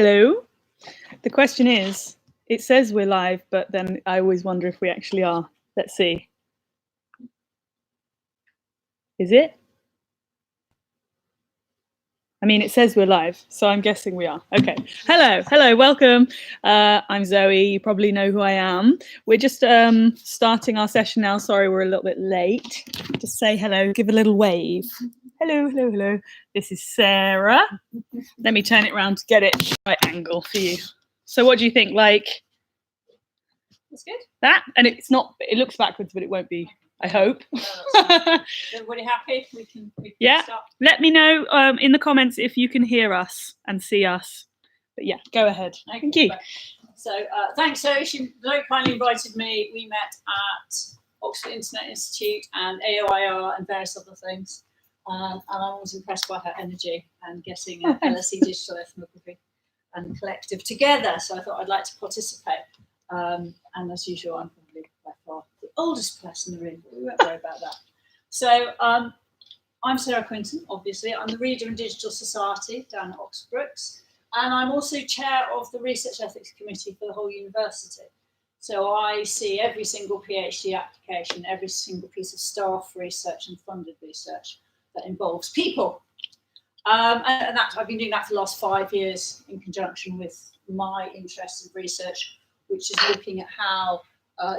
Hello. The question is, it says we're live, but then I always wonder if we actually are. Let's see. Is it? I mean, it says we're live, so I'm guessing we are. Okay. Hello, welcome. I'm Zoe. You probably know who I am. We're just starting our session now. Sorry, we're a little bit late. Just say hello, give a little wave. Hello. This is Sarah. Let me turn it around to get it right angle for you. So what do you think? Like, that's good. That? And it's not, it looks backwards, but it won't be, I hope. Everybody happy? We can yeah. Start. Let me know in the comments if you can hear us and see us. But yeah, go ahead. Okay. Thank you. So thanks, Zoe. She very kindly invited me. We met at Oxford Internet Institute and AOIR and various other things. And I was impressed by her energy and getting LSE Digital Ethnography and Collective together. So I thought I'd like to participate. And as usual, I'm probably by far the oldest person in the room, but we won't worry about that. So I'm Sarah Quinton, obviously. I'm the Reader in Digital Society down at Oxford Brookes. And I'm also chair of the Research Ethics Committee for the whole university. So I see every single PhD application, every single piece of staff research and funded research that involves people. And that, I've been doing that for the last 5 years in conjunction with my interest in research, which is looking at how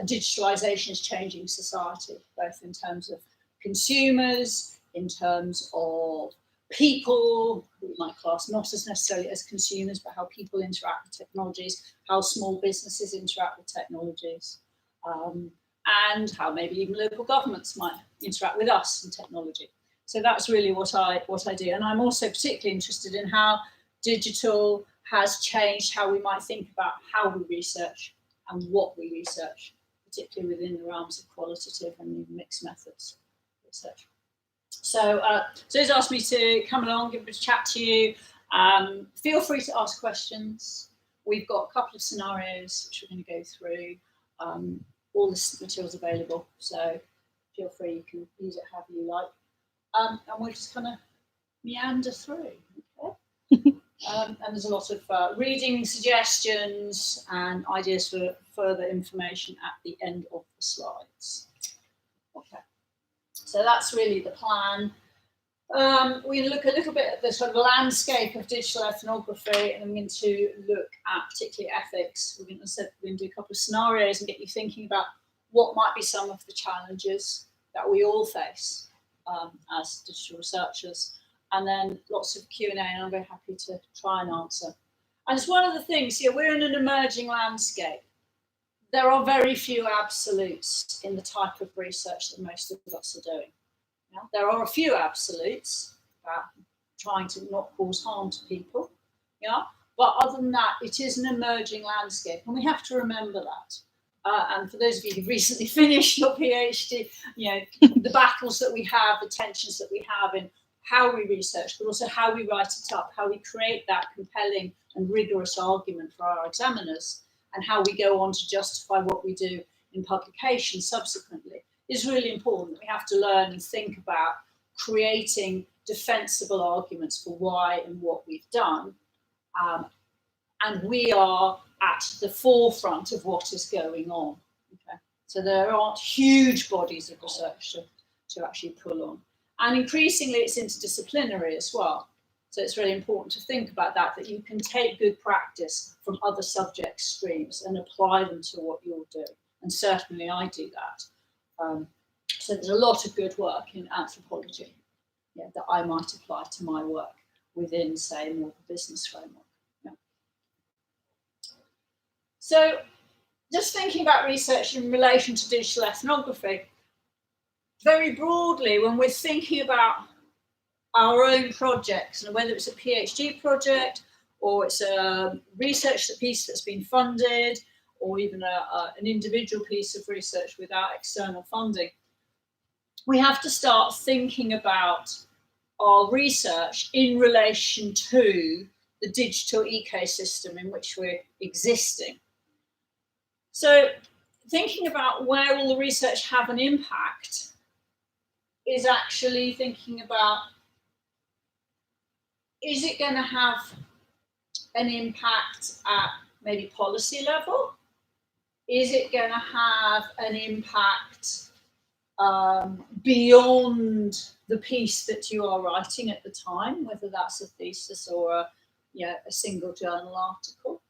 digitalisation is changing society, both in terms of consumers, in terms of people, who we might class not as necessarily as consumers, but how people interact with technologies, how small businesses interact with technologies, and how maybe even local governments might interact with us and technology. So that's really what I do. And I'm also particularly interested in how digital has changed how we might think about how we research and what we research, particularly within the realms of qualitative and mixed methods research. So Zoe's asked me to come along, give a bit of chat to you. Feel free to ask questions. We've got a couple of scenarios which we're going to go through. All this material's available, so feel free, you can use it however you like. And we'll just kind of meander through, okay? And there's a lot of reading suggestions and ideas for further information at the end of the slides. Okay, so that's really the plan. We're going to look a little bit at the sort of landscape of digital ethnography, and I'm going to look at particularly ethics. We're going to do a couple of scenarios and get you thinking about what might be some of the challenges that we all face as digital researchers. And then lots of Q&A, and I'm very happy to try and answer. And it's one of the things, we're in an emerging landscape. There are very few absolutes in the type of research that most of us are doing. Yeah? There are a few absolutes about trying to not cause harm to people. Yeah? But other than that, it is an emerging landscape, and we have to remember that. And for those of you who've recently finished your PhD, the battles that we have, the tensions that we have in how we research, but also how we write it up, how we create that compelling and rigorous argument for our examiners, and how we go on to justify what we do in publication subsequently, is really important. We have to learn and think about creating defensible arguments for why and what we've done. And we are at the forefront of what is going on. Okay? So there aren't huge bodies of research to actually pull on. And increasingly, it's interdisciplinary as well. So it's really important to think about that you can take good practice from other subject streams and apply them to what you're doing. And certainly I do that. So there's a lot of good work in anthropology that I might apply to my work within, say, more of a business framework. Yeah. So just thinking about research in relation to digital ethnography, very broadly, when we're thinking about our own projects, and whether it's a PhD project or it's a research piece that's been funded, or even an individual piece of research without external funding, we have to start thinking about our research in relation to the digital ecosystem in which we're existing. So thinking about where will the research have an impact is actually thinking about, is it going to have an impact at maybe policy level? Is it going to have an impact beyond the piece that you are writing at the time, whether that's a thesis or a single journal article?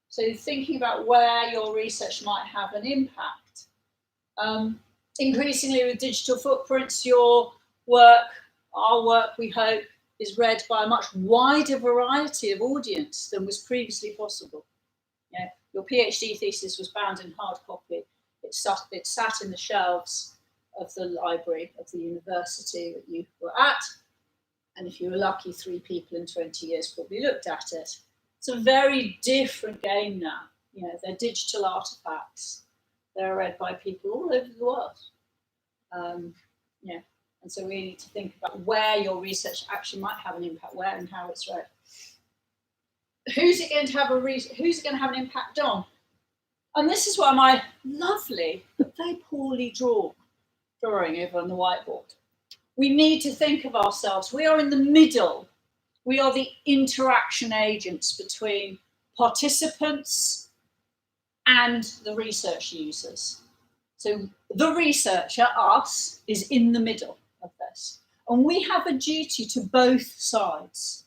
So thinking about where your research might have an impact. Increasingly with digital footprints, your work, our work, we hope, is read by a much wider variety of audience than was previously possible. Your PhD thesis was bound in hard copy. It sat in the shelves of the library of the university that you were at. And if you were lucky, 3 people in 20 years probably looked at it. It's a very different game now. They're digital artifacts. They're read by people all over the world. And so we need to think about where your research actually might have an impact, where and how it's read. Who's it going to have an impact on? And this is where my lovely but very poorly drawing over on the whiteboard. We need to think of ourselves. We are in the middle. We are the interaction agents between participants and the research users. So the researcher, us, is in the middle of this. And we have a duty to both sides.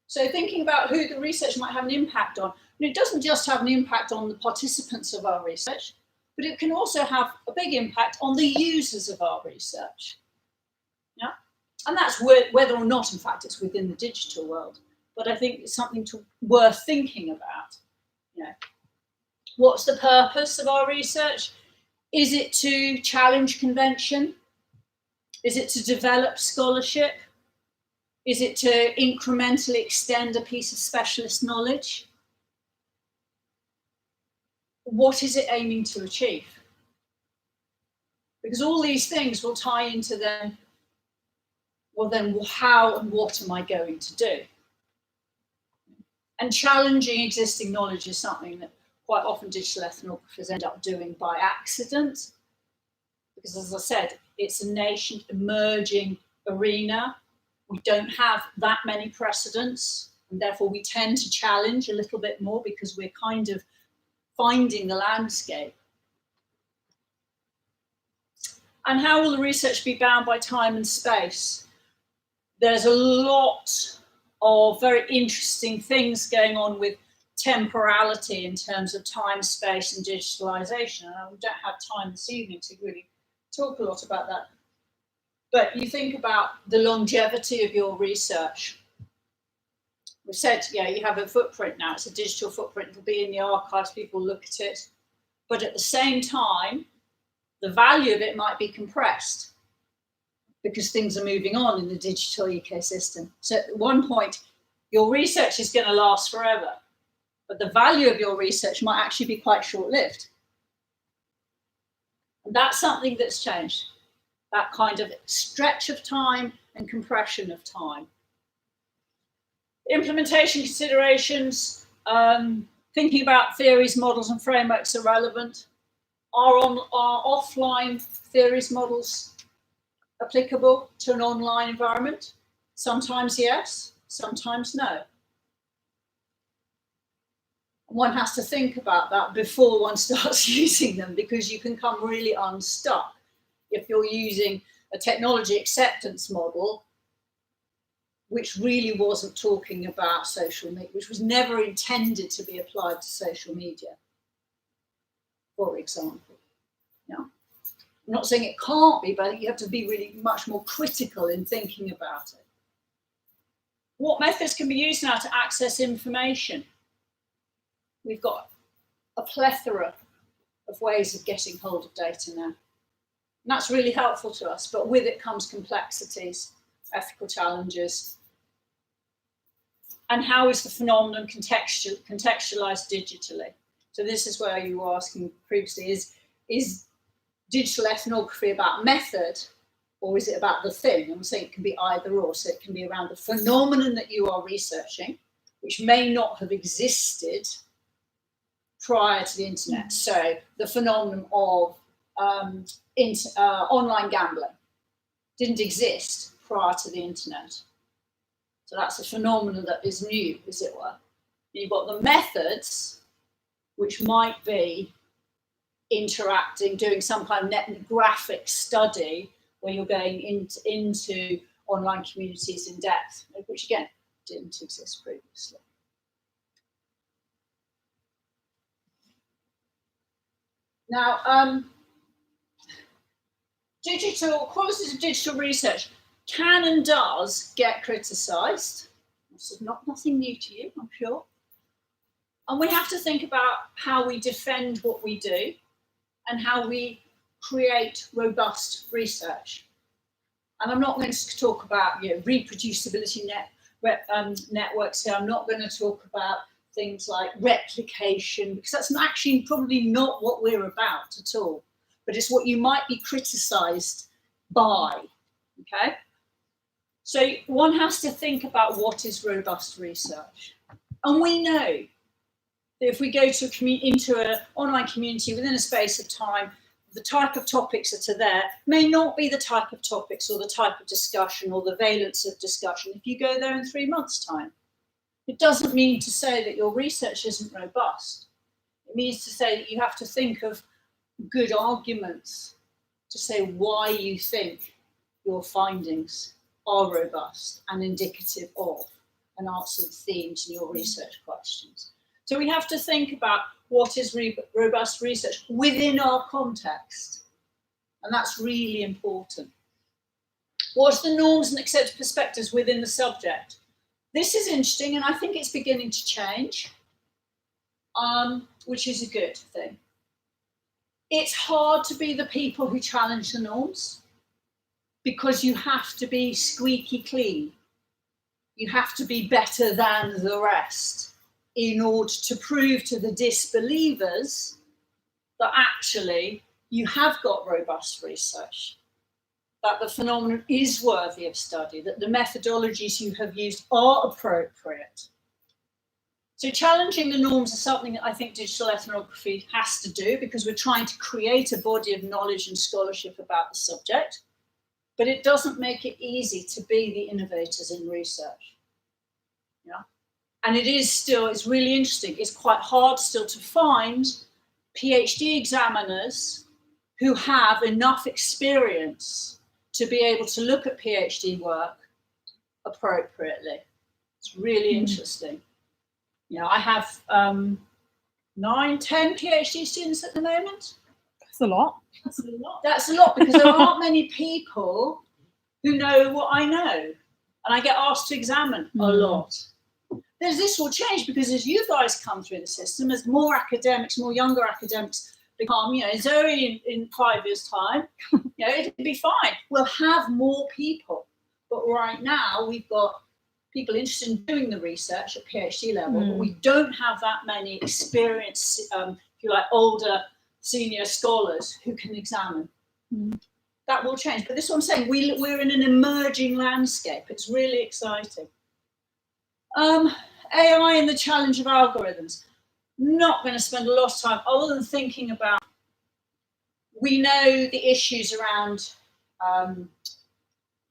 So thinking about who the research might have an impact on, and it doesn't just have an impact on the participants of our research, but it can also have a big impact on the users of our research. Yeah? And that's whether or not, in fact, it's within the digital world. But I think it's something worth thinking about. What's the purpose of our research? Is it to challenge convention? Is it to develop scholarship? Is it to incrementally extend a piece of specialist knowledge? What is it aiming to achieve? Because all these things will tie into then how and what am I going to do? And challenging existing knowledge is something that quite often digital ethnographers end up doing by accident. Because as I said, it's a nascent, emerging arena. We don't have that many precedents, and therefore we tend to challenge a little bit more because we're kind of finding the landscape. And how will the research be bound by time and space? There's a lot of very interesting things going on with temporality in terms of time, space, and digitalization. And I don't have time this evening to really talk a lot about that. But you think about the longevity of your research. We've said, you have a footprint now. It's a digital footprint. It'll be in the archives. People look at it. But at the same time, the value of it might be compressed because things are moving on in the digital ecosystem. So at one point, your research is going to last forever, but the value of your research might actually be quite short-lived. And that's something that's changed, that kind of stretch of time and compression of time. Implementation considerations, thinking about theories, models, and frameworks are relevant. Are offline theories, models applicable to an online environment? Sometimes yes, sometimes no. One has to think about that before one starts using them, because you can come really unstuck if you're using a technology acceptance model which really wasn't talking about social media, which was never intended to be applied to social media, for example. I'm not saying it can't be, but you have to be really much more critical in thinking about it. What methods can be used now to access information? We've got a plethora of ways of getting hold of data now. And that's really helpful to us, but with it comes complexities, ethical challenges. And how is the phenomenon contextualized digitally? So this is where you were asking previously, is digital ethnography about method, or is it about the thing? I'm saying it can be either or. So it can be around the phenomenon that you are researching, which may not have existed prior to the internet. So the phenomenon of online gambling didn't exist prior to the internet. So that's a phenomenon that is new, as it were. You've got the methods, which might be interacting, doing some kind of ethnographic study where you're going into online communities in depth, which again didn't exist previously. Now, qualitative digital research can and does get criticised. This is nothing new to you, I'm sure. And we have to think about how we defend what we do and how we create robust research. And I'm not going to talk about reproducibility networks here. I'm not going to talk about things like replication, because that's actually probably not what we're about at all. But it's what you might be criticised by, okay? So one has to think about what is robust research. And we know that if we go into an online community within a space of time, the type of topics that are there may not be the type of topics or the type of discussion or the valence of discussion if you go there in 3 months' time. It doesn't mean to say that your research isn't robust. It means to say that you have to think of good arguments to say why you think your findings are robust and indicative of and answer the themes in your research questions. So we have to think about what is robust research within our context, and that's really important. What's the norms and accepted perspectives within the subject? This is interesting, and I think it's beginning to change, which is a good thing. It's hard to be the people who challenge the norms because you have to be squeaky clean. You have to be better than the rest in order to prove to the disbelievers that actually you have got robust research, that the phenomenon is worthy of study, that the methodologies you have used are appropriate. So challenging the norms is something that I think digital ethnography has to do, because we're trying to create a body of knowledge and scholarship about the subject, but it doesn't make it easy to be the innovators in research. Yeah. And it's really interesting. It's quite hard still to find PhD examiners who have enough experience to be able to look at PhD work appropriately. It's really interesting. I have 9, 10 PhD students at the moment. That's a lot. That's a lot. That's a lot, because there aren't many people who know what I know. And I get asked to examine a lot. This will change, because as you guys come through the system, as more academics, more younger academics become, Zoe in 5 years' time, it'll be fine. We'll have more people. But right now, we've got people interested in doing the research at PhD level, but we don't have that many experienced, if you like, older senior scholars who can examine. That will change. But this is what I'm saying. We're in an emerging landscape. It's really exciting. AI and the challenge of algorithms. Not going to spend a lot of time other than thinking about, we know the issues around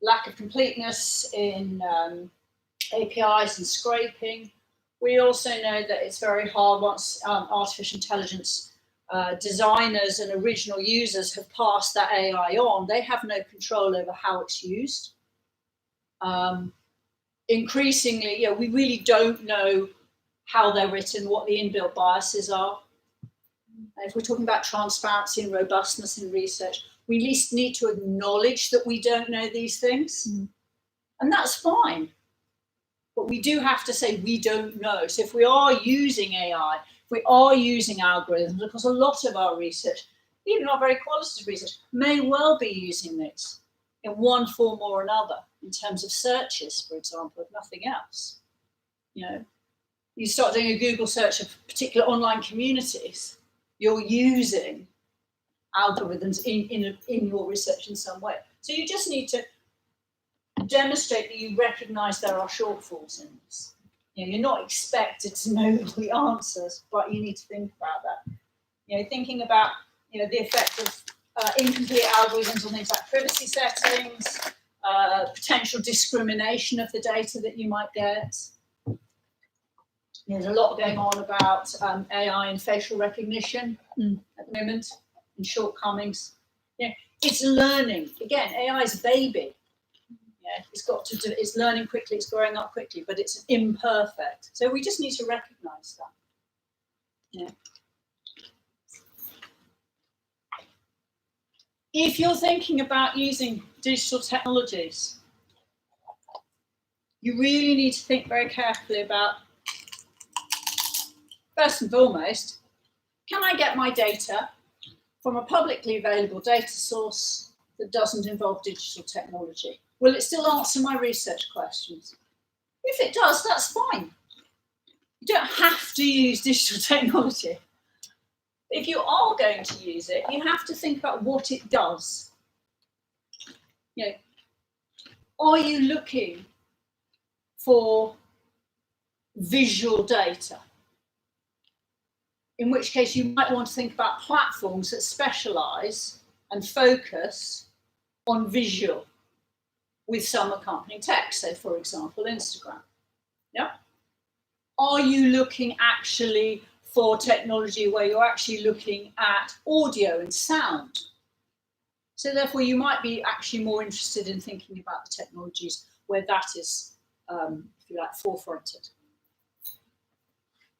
lack of completeness in APIs and scraping. We also know that it's very hard once artificial intelligence designers and original users have passed that AI on. They have no control over how it's used. Increasingly, we really don't know how they're written, what the inbuilt biases are. If we're talking about transparency and robustness in research, we at least need to acknowledge that we don't know these things. And that's fine. But we do have to say we don't know. So if we are using AI, if we are using algorithms, because a lot of our research, even our very qualitative research, may well be using this in one form or another, in terms of searches, for example, if nothing else. You start doing a Google search of particular online communities, you're using algorithms in your research in some way. So you just need to demonstrate that you recognise there are shortfalls in this. You're not expected to know the answers, but you need to think about that. Thinking about the effect of incomplete algorithms on things like privacy settings, potential discrimination of the data that you might get. There's a lot going on about AI and facial recognition at the moment, and shortcomings. Yeah, it's learning. Again, AI is a baby. Yeah, it's learning quickly, it's growing up quickly, but it's imperfect. So we just need to recognise that. Yeah. If you're thinking about using digital technologies, you really need to think very carefully about, first and foremost, can I get my data from a publicly available data source that doesn't involve digital technology? Will it still answer my research questions? If it does, that's fine. You don't have to use digital technology. If you are going to use it, you have to think about what it does. You know, are you looking for visual data? In which case you might want to think about platforms that specialise and focus on visual with some accompanying text. So, for example, Instagram. Yeah. Are you looking actually for technology where you're actually looking at audio and sound? So therefore you might be actually more interested in thinking about the technologies where that is, if you like, forefronted.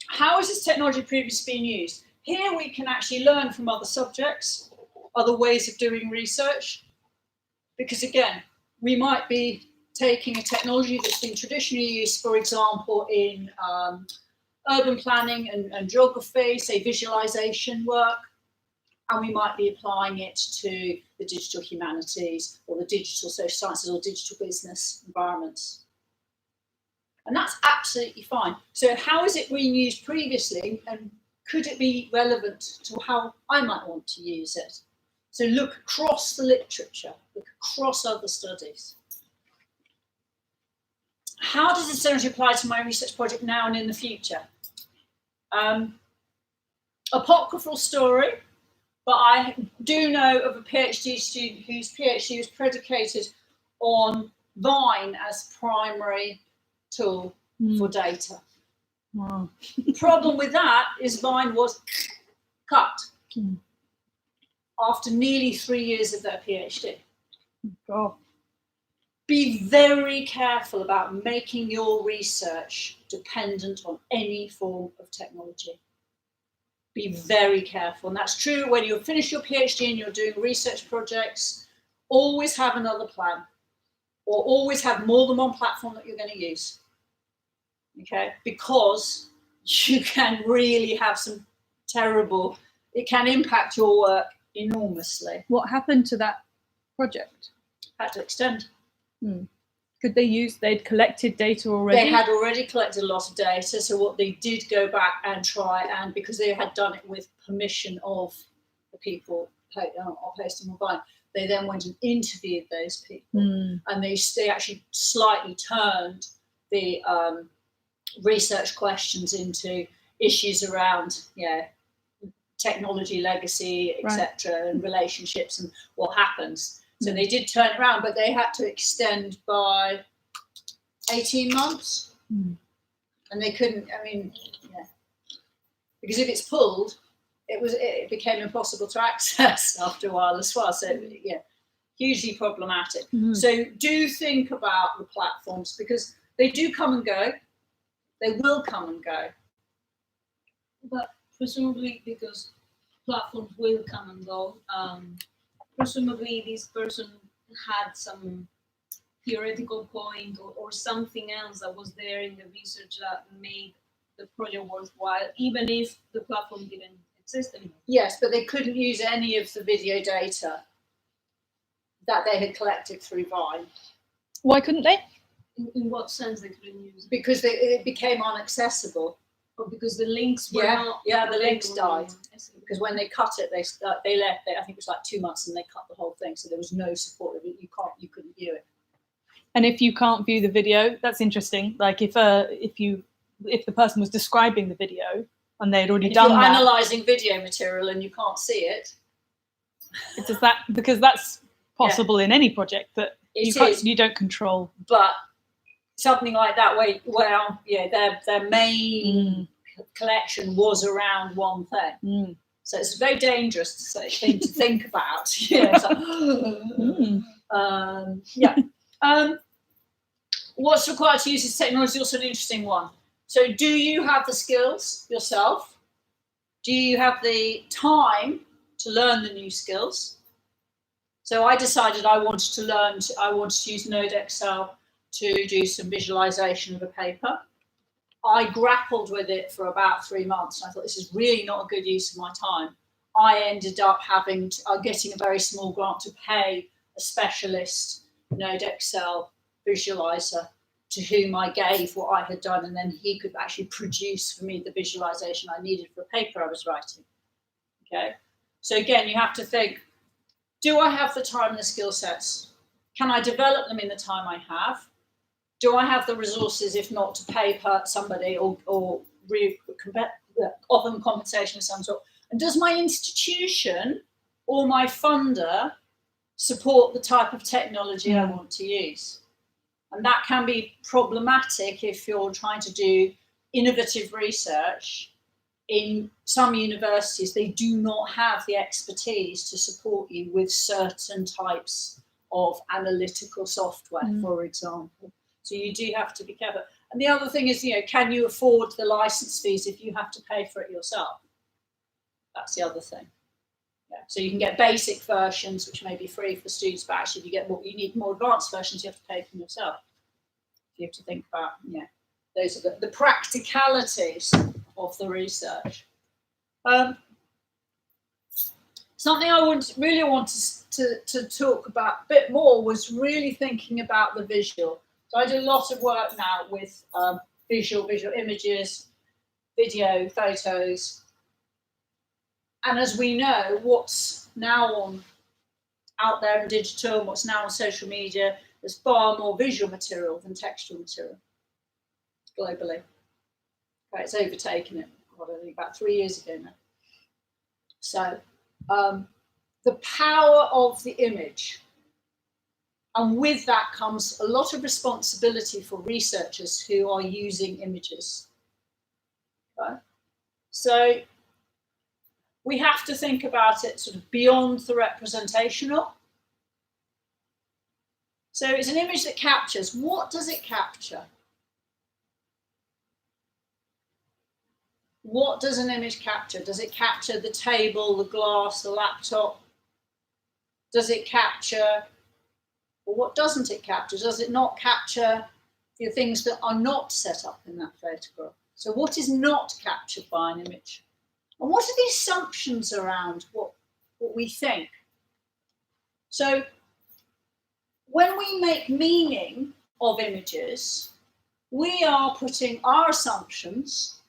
How has this technology previously been used? Here we can actually learn from other subjects, other ways of doing research, because again, we might be taking a technology that's been traditionally used, for example, in urban planning and geography, say visualization work, and we might be applying it to the digital humanities or the digital social sciences or digital business environments. And that's absolutely fine. So how has it been used previously, and could it be relevant to how I might want to use it? So look across the literature, look across other studies. How does this technology apply to my research project now and in the future? Apocryphal story, but I do know of a PhD student whose PhD was predicated on Vine as primary tool for data. Wow. The problem with that is Vine was cut after nearly 3 years of their PhD. God. Be very careful about making your research dependent on any form of technology. Be very careful. And that's true when you finish your PhD and you're doing research projects. Always have another plan, or always have more than one platform that you're going to use. Okay? Because you can really have some terrible, it can impact your work enormously. What happened to that project? Had to extend. Could they use, they'd collected data already? They had already collected a lot of data, so what they did go back and try, and because they had done it with permission of the people posting on Vine, they then went and interviewed those people, and they actually slightly turned the research questions into issues around technology legacy, etc., and relationships and what happens. So they did turn it around, but they had to extend by 18 months. And they couldn't, because if it's pulled, it became impossible to access after a while as well. So hugely problematic. So do think about the platforms, because they do come and go. They will come and go. But presumably because platforms will come and go, presumably this person had some theoretical point or something else that was there in the research that made the project worthwhile, even if the platform didn't exist anymore. Yes, but they couldn't use any of the video data that they had collected through Vine. Why couldn't they? In what sense they couldn't use it? Because it became inaccessible. Or because the links were not... Yeah, the links died. Because when they cut it, they left it, I think it was like 2 months, and they cut the whole thing, so there was no support. You couldn't view it. And if you can't view the video, that's interesting. Like if the person was describing the video and they had already done that, analysing video material and you can't see it. Does that, because that's possible in any project that You don't control. But something like that, where their main collection was around one thing. So it's a very dangerous thing to think about. What's required to use this technology is also an interesting one. So do you have the skills yourself? Do you have the time to learn the new skills? So I decided I wanted to use Node Excel to do some visualization of a paper. I grappled with it for about 3 months, and I thought, this is really not a good use of my time. I ended up getting a very small grant to pay a specialist Node Excel visualizer to whom I gave what I had done, and then he could actually produce for me the visualization I needed for a paper I was writing. Okay, so again, you have to think, do I have the time and the skill sets? Can I develop them in the time I have? Do I have the resources, if not to pay somebody or offer them compensation of some sort? And does my institution or my funder support the type of technology I want to use? And that can be problematic if you're trying to do innovative research. In some universities, they do not have the expertise to support you with certain types of analytical software, for example. So you do have to be careful. And the other thing is, can you afford the license fees if you have to pay for it yourself? That's the other thing. Yeah. So you can get basic versions, which may be free for students, but actually if you need more advanced versions, you have to pay for them yourself. You have to think about, those are the practicalities of the research. Something I really wanted to talk about a bit more was really thinking about the visual. So I do a lot of work now with visual images, video, photos. And as we know, what's now out there in digital, what's now on social media, there's far more visual material than textual material globally. Okay, it's overtaken it, I think about 3 years ago now. So the power of the image, and with that comes a lot of responsibility for researchers who are using images. Okay? So we have to think about it sort of beyond the representational. So it's an image that captures. What does it capture? What does an image capture? Does it capture the table, the glass, the laptop? Does it capture, or what doesn't it capture? Does it not capture the things that are not set up in that photograph? So what is not captured by an image? And what are the assumptions around what we think? So when we make meaning of images, we are putting our assumptions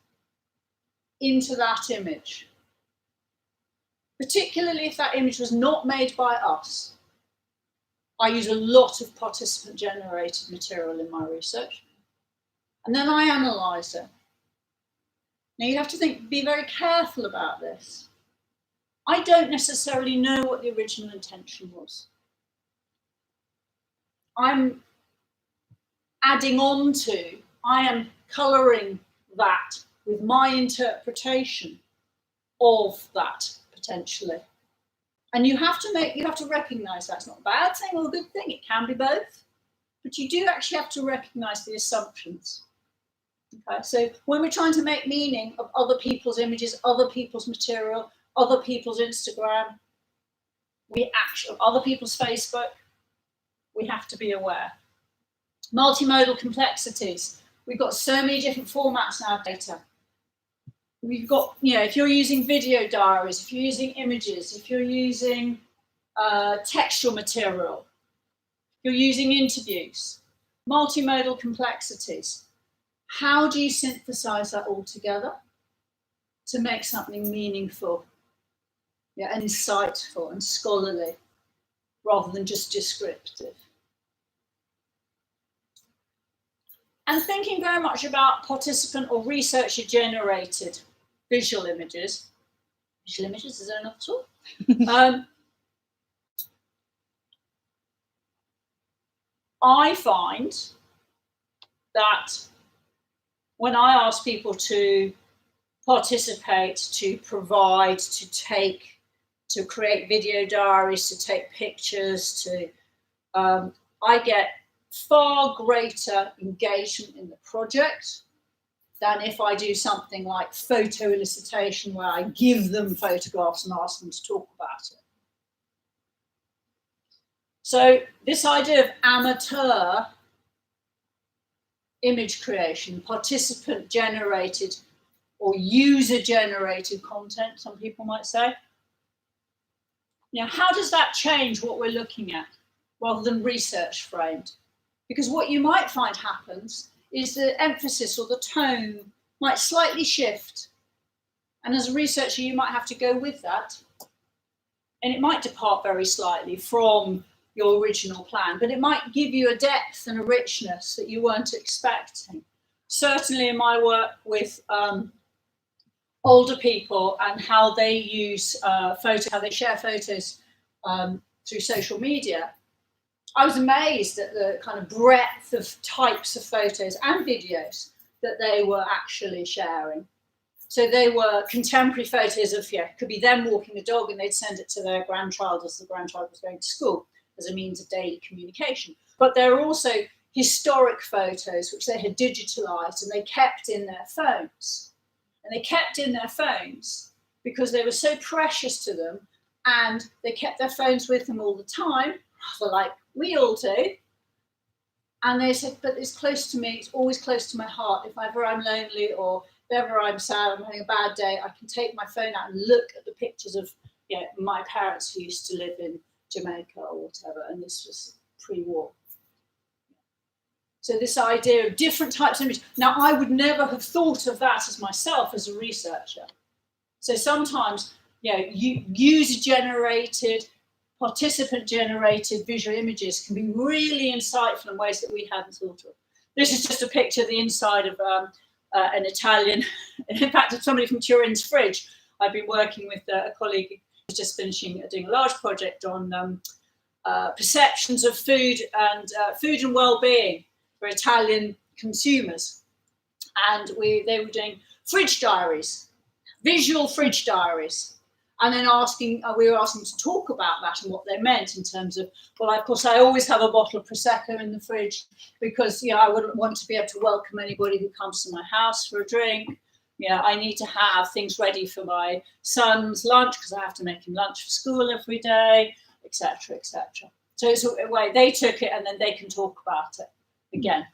into that image, particularly if that image was not made by us. I use a lot of participant-generated material in my research, and then I analyse it. Now you have to be very careful about this. I don't necessarily know what the original intention was. I'm adding on to, I am colouring that with my interpretation of that potentially. And you have to recognise that's not a bad thing or a good thing. It can be both, but you do actually have to recognise the assumptions. Okay, so when we're trying to make meaning of other people's images, other people's material, other people's Instagram, other people's Facebook, we have to be aware. Multimodal complexities. We've got so many different formats in our data. We've got, if you're using video diaries, if you're using images, if you're using textual material, if you're using interviews, multimodal complexities. How do you synthesize that all together to make something meaningful, and insightful and scholarly, rather than just descriptive? And thinking very much about participant or researcher-generated visual images. Visual images, is there enough at all? I find that when I ask people to participate, to provide, to create video diaries, to take pictures, I get far greater engagement in the project than if I do something like photo elicitation, where I give them photographs and ask them to talk about it. So this idea of amateur image creation, participant generated or user generated content, some people might say. Now, how does that change what we're looking at rather than research framed? Because what you might find happens is the emphasis or the tone might slightly shift. And as a researcher, you might have to go with that. And it might depart very slightly from your original plan, but it might give you a depth and a richness that you weren't expecting. Certainly in my work with older people and how they use how they share photos through social media, I was amazed at the kind of breadth of types of photos and videos that they were actually sharing. So they were contemporary photos of, could be them walking a dog, and they'd send it to their grandchild as the grandchild was going to school as a means of daily communication. But there are also historic photos which they had digitalized and they kept in their phones. And they kept in their phones because they were so precious to them, and they kept their phones with them all the time, rather like we all do. And they said, but it's close to me, it's always close to my heart. If ever I'm lonely or if ever I'm sad, I'm having a bad day, I can take my phone out and look at the pictures of my parents who used to live in Jamaica or whatever, and this was pre-war. So this idea of different types of images. Now, I would never have thought of that as myself as a researcher. So sometimes, user-generated, participant-generated visual images can be really insightful in ways that we hadn't thought of. This is just a picture of the inside of an Italian, in fact, of somebody from Turin's fridge. I've been working with a colleague who's just finishing doing a large project on perceptions of food and well-being for Italian consumers. And they were doing fridge diaries, visual fridge diaries. And then we were asking to talk about that and what they meant in terms of, well, of course, I always have a bottle of Prosecco in the fridge because, I wouldn't want to be able to welcome anybody who comes to my house for a drink. I need to have things ready for my son's lunch because I have to make him lunch for school every day, etc., etc. So it's a way they took it and then they can talk about it again.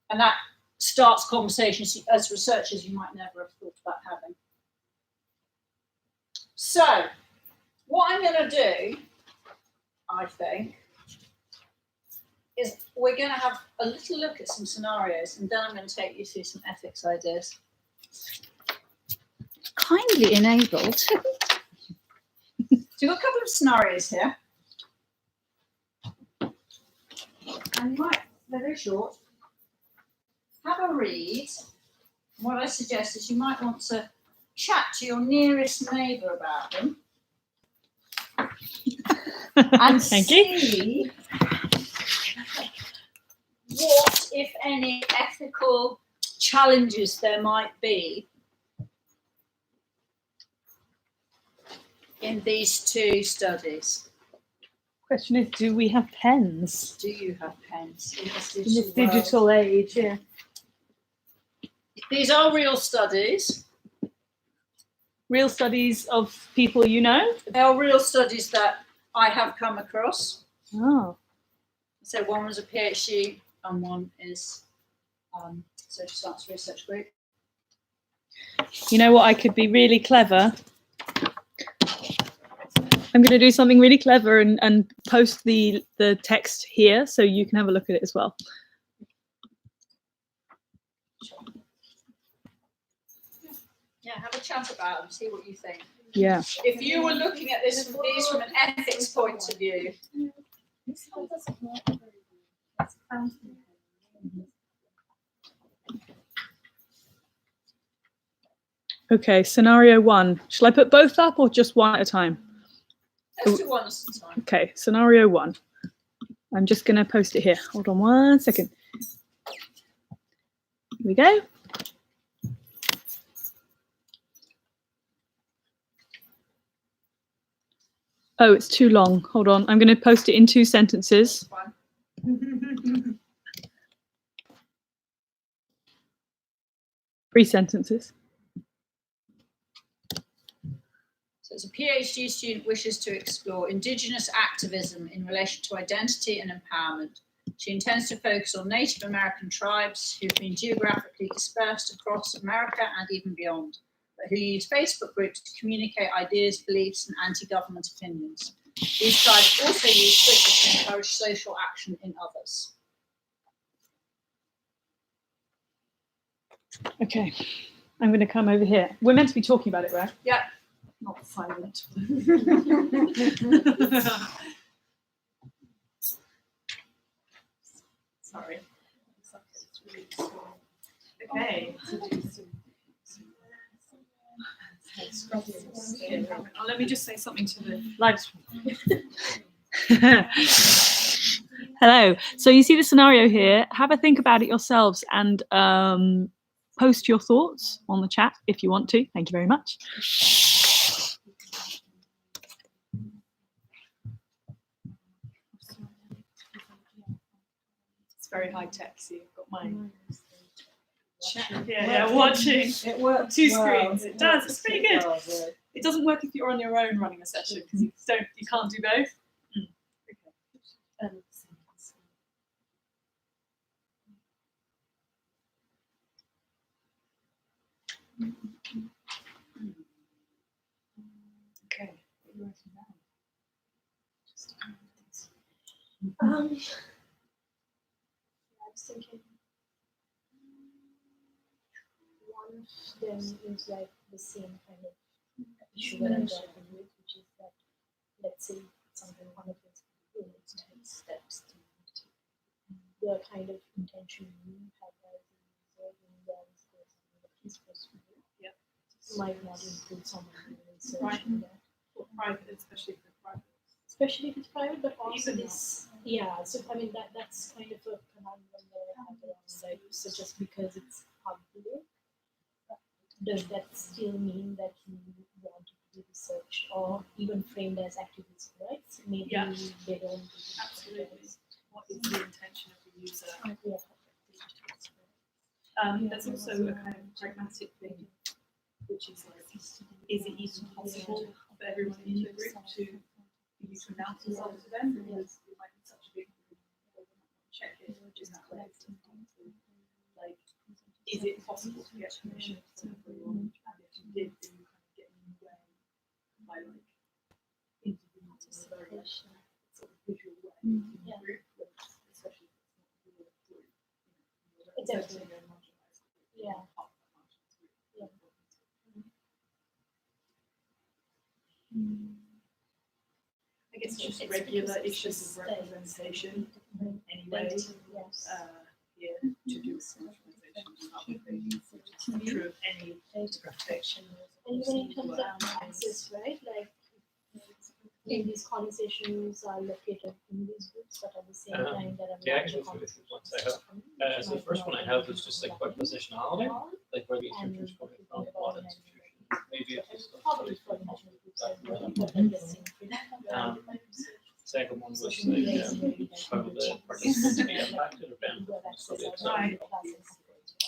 And that starts conversations as researchers you might never have thought about having. So, what I'm going to do, I think, is we're going to have a little look at some scenarios, and then I'm going to take you through some ethics ideas. Kindly enabled. So we've got a couple of scenarios here. And they're very short. Have a read. What I suggest is you might want to chat to your nearest neighbour about them and see what, if any, ethical challenges there might be in these two studies. Question is, do we have pens? Do you have pens in this digital age? Yeah. These are real studies. Real studies of people you know? They are real studies that I have come across. Oh. So one was a PhD and one is social science research group. You know what? I could be really clever. I'm going to do something really clever and post the text here so you can have a look at it as well. Yeah, have a chat about them, see what you think. Yeah. If you were looking at these from an ethics point of view. Okay, scenario 1. Shall I put both up or just one at a time? Let's do one at a time. Okay, scenario 1. I'm just going to post it here. Hold on 1 second. Here we go. Oh, it's too long. Hold on. I'm going to post it in 2 sentences. 3 sentences. So as a PhD student wishes to explore Indigenous activism in relation to identity and empowerment. She intends to focus on Native American tribes who've been geographically dispersed across America and even beyond, but who use Facebook groups to communicate ideas, beliefs, and anti-government opinions. These tribes also use Twitter to encourage social action in others. Okay, I'm going to come over here. We're meant to be talking about it, right? Yeah. Not silent. Sorry. Okay. Let me just say something to the live stream. Hello. So you see the scenario here. Have a think about it yourselves and post your thoughts on the chat if you want to. Thank you very much. It's very high tech. See, I've got my chat. Yeah, watching. It works. 2 well. screens. It does. It's pretty good. It doesn't work if you're on your own running a session because you can't do both. Okay. I was thinking one of them is like the same kind of issue that I'm grappling with, which is that, let's say something one of its steps to the kind of intention you have as a user when you are researching the piece supposed to do. Yeah. Might not include someone who is Right. researching that. For private, especially for private. Especially if it's private, but also Even this, yeah. So I mean that's kind of a conundrum that I have around like, so just because it's public, does that still mean that you want to be researched or even framed as activist rights? Maybe Yeah. they don't. Absolutely. What is the intention of the user? Yeah. There's also a kind of pragmatic thing, which is like, is it even possible for everyone in the group to announce themselves to them? Because it might be such a big group, check it, just collect. Like, is it possible to get permission from everyone? And if you did, then you kind of get in the way by like interviewing in a very sort of visual way in the group, especially if it's not a group. Exactly. Yeah. I guess just regular issues of representation anyway. Yes. Here to do with commercialization, true of any representation. And even in terms of access, right? Like in these conversations are located in these groups, but at the same time that are The actual two ones I have. So the first one I have is just like about positionality, like where the researchers coming from, what institution. Maybe it's just probably for national groups as well, but I guess in second one was like how the participants to be impacted or benefit. So the Right.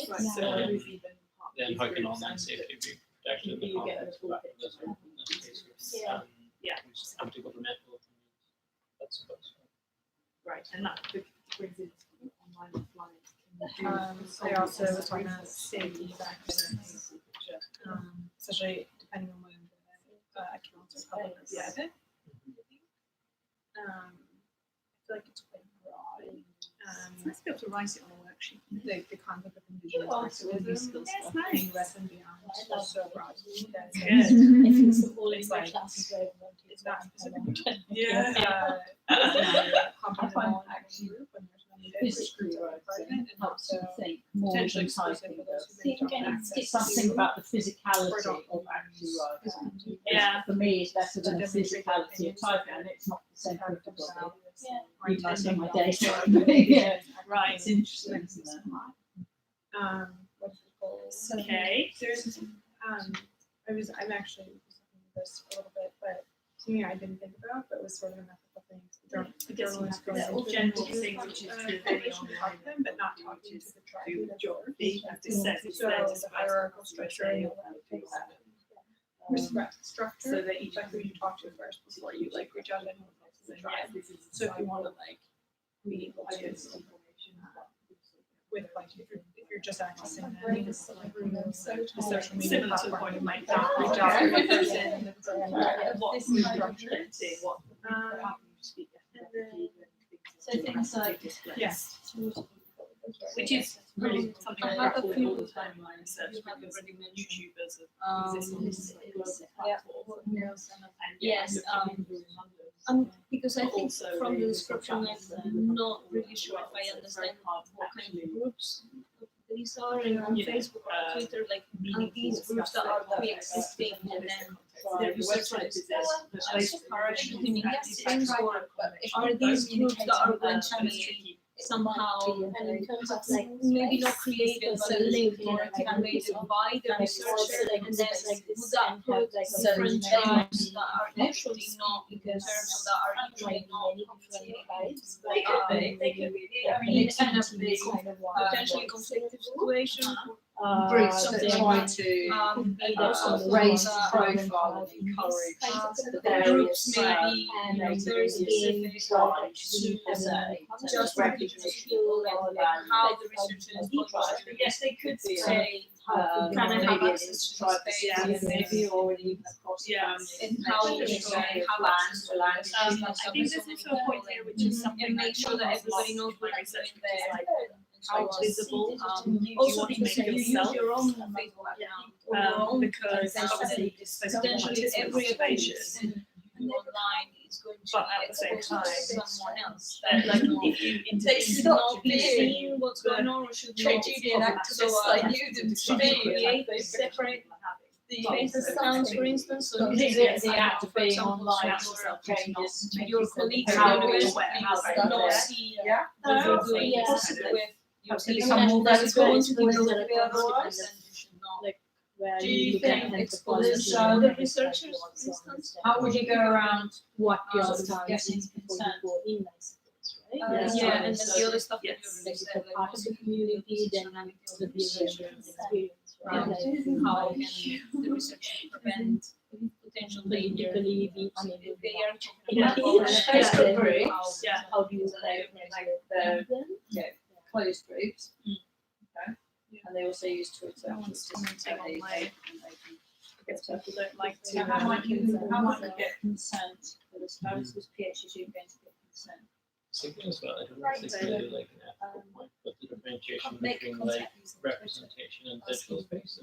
Right. So who's even part Then of how these can groups online and safety be protected in the you get context the of full activism? Yeah. Yeah. Which is anti-governmental. That's supposed to. Right, and that brings in online offline. They also run a safety practices, especially depending on when the accounts are public. Yeah, I think. I feel like it's quite broad. It's nice to be able to write it on a worksheet. The concept of indigenous activism Yes, and nice. US and beyond is so broad. That's I good. feel so old in It's my like- classes where everyone takes it's not that specific. for a long time. Yeah. Compound actually group when there's many physically writing helps you think more potentially than exclusive typing for those does. who maybe don't have access Something to about the physicality of actually writing. For me, it's better than the physicality of typing, and it's not the same for everybody. Even I spend my day typing. Yeah. Right. It's interesting, isn't it? What's it called? Okay. There's I'm actually looking at this a little bit, but something I didn't think about, but was sort of an ethical thing. I guess the general thing which is true of any online, but not talking to the tribe. do geography, as it says, it's So there to the hierarchical structure and all that. Respect structure, so that each like who you talk to first before you like reach out to anyone else in the tribe. So if you want to like be able to with like if you're just accessing the social media similar to the platform, point of you might my not reach out to the person. what This structure, what So things like yes, which Yeah. is really something I I have a grapple with few- all the time in my research you have because already mentioned. YouTubers are existing on global platforms. And Yes, because I But think also from the really description, I'm not really sure if I understand what kind of groups these are, and on You know, Facebook or Twitter, like are these groups that are pre-existing and then the researchers parachuting against things, or are these groups that are going to be somehow And in terms of like maybe not created but linked or activated by the researcher, and then would that put different tribes that are usually not in terms that are usually not They could be. I mean, it's kind of this potentially conflictive situation. groups that try to And also raise that profile and encourage groups maybe very specific to just people and how the researchers Yes, they could be. say can I have access to the space, maybe or even across Yeah. and how you can have access to the I think there's also a point here which is something and make sure that everybody knows what my they're research, doing which is there. like So how visible you also want to because make if you yourself. use your own Facebook account or your own Because obviously potentially every information, information online is going to but at the same exposed to time, someone else. like if you They interview should someone, not be seeing what's going on or should Trade not union activists like you didn't should speak. create separate the basis accounts, for instance. So The the act of being online changes your colleagues how at the we university how not we see Yeah. what you're doing Yeah. with your To team. become more That's going to be visible. those way otherwise, and you should not. where Do you you look think at exposes anthropology the researchers, for instance? How would you go around what you're sometimes getting before consent? you go in, I suppose, right? Yeah, and then So the other stuff that yes. you Like already the said, like part of the community, then the researcher experience, right? how Like, can the researcher prevent potential danger? politically be If they are talking in about each Facebook how- groups, Yeah. how do you like the closed groups. Okay. And they also use Twitter. No one's commenting on my- I guess people don't like to. So how might you get consent for this? How is this PhD student going to get consent? Thinking as well, I don't know if it's really like an ethical point, but the differentiation between like representation in digital space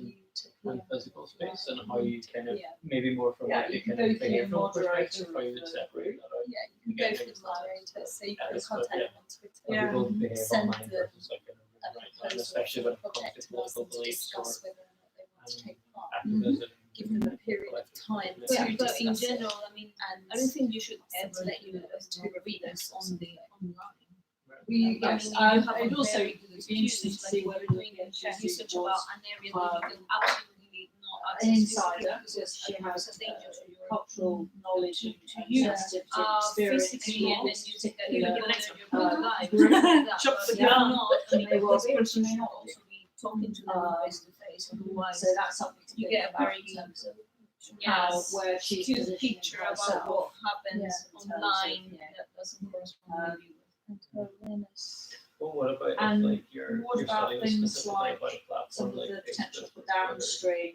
and physical space, and how you kind of maybe more from like a kind of behavioral perspective, how you would separate that out. Yeah, you can go for the moderator, so you put the Yes, but content yeah. on Twitter. How people behave Send online them versus like in a a right now, proposal especially when it comes project to and ask political them to beliefs or discuss whether or not they want to take part. activism. Give them a period of time But- to But in discuss it. general, I mean, And I don't think you should and ever let you do know this to to review read this this on the online. Right. yes, I mean, you have I'd a also very be good interested excuse, to like see we're whether doing the PhD research was, about an area that you can absolutely not an access insider, because because she has it's a danger to your cultural knowledge and use, sensitivity experience. physically, and then you take that you particular, look at your good life. Shop But for if you're gun. not, I mean, They will this person be. should also be talking to them face to face, otherwise So that's something to you think get a about very in terms of yes, how, where she's skewed positioning picture about herself. what happens Yeah, in terms of, online yeah. that doesn't correspond with you. and her awareness. Well, what about And if like you're what about studying things specifically like about a platform some of like the potential Facebook for or Twitter? downstream,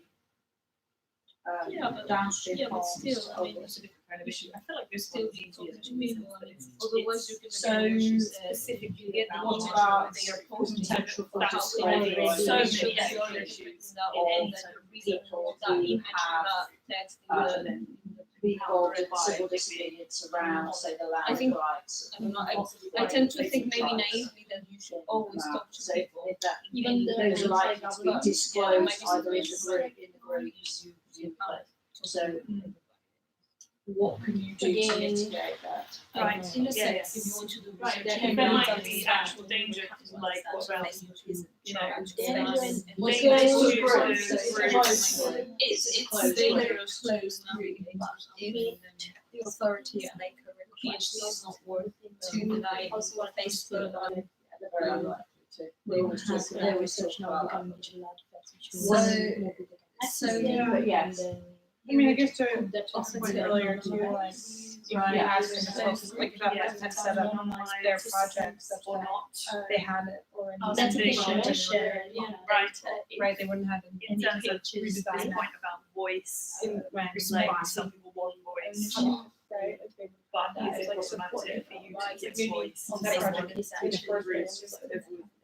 Yeah, but- downstream yeah, but harms still, I of mean, it. It's a different kind of issue. I feel like this Still one's be easier talking to to read, people, but and it's otherwise you can So specifically get about what what you about they are the posting potential for that's disclosure already of so social many social issues issues now of and that you're reading people that who image have, that text in the be involved in civil disobedience around, say, the land I think- rights. I don't know, I tend to think maybe naively that you should always talk to So people. if that, Even though those are likely to be disclosed maybe either in the it's group, so what can you do to mitigate that? Right. In a Yeah, sense, if you want to do Right, research, then you there need might to be understand actual danger to like what about you know, Dangerous. What's Danger going on? to groups, so it's groups. closed. It's Closed. dangerous close now. But If the authorities make a request, PhD is not worth to like Facebook, Very unlikely to. They always talk, they always talk about that. so But yes. I mean, I guess to offer point to earlier too, like, you know, Yeah. ask themselves, like, if that person had set up their projects or not, they had it already. that's a They big should one to have- share. Right, Right, they wouldn't have in any terms of pictures this that point about voice, right, like, some people want voice, right, but is it automatic for you to give voice? on That Facebook project is in the actually first Groups, place.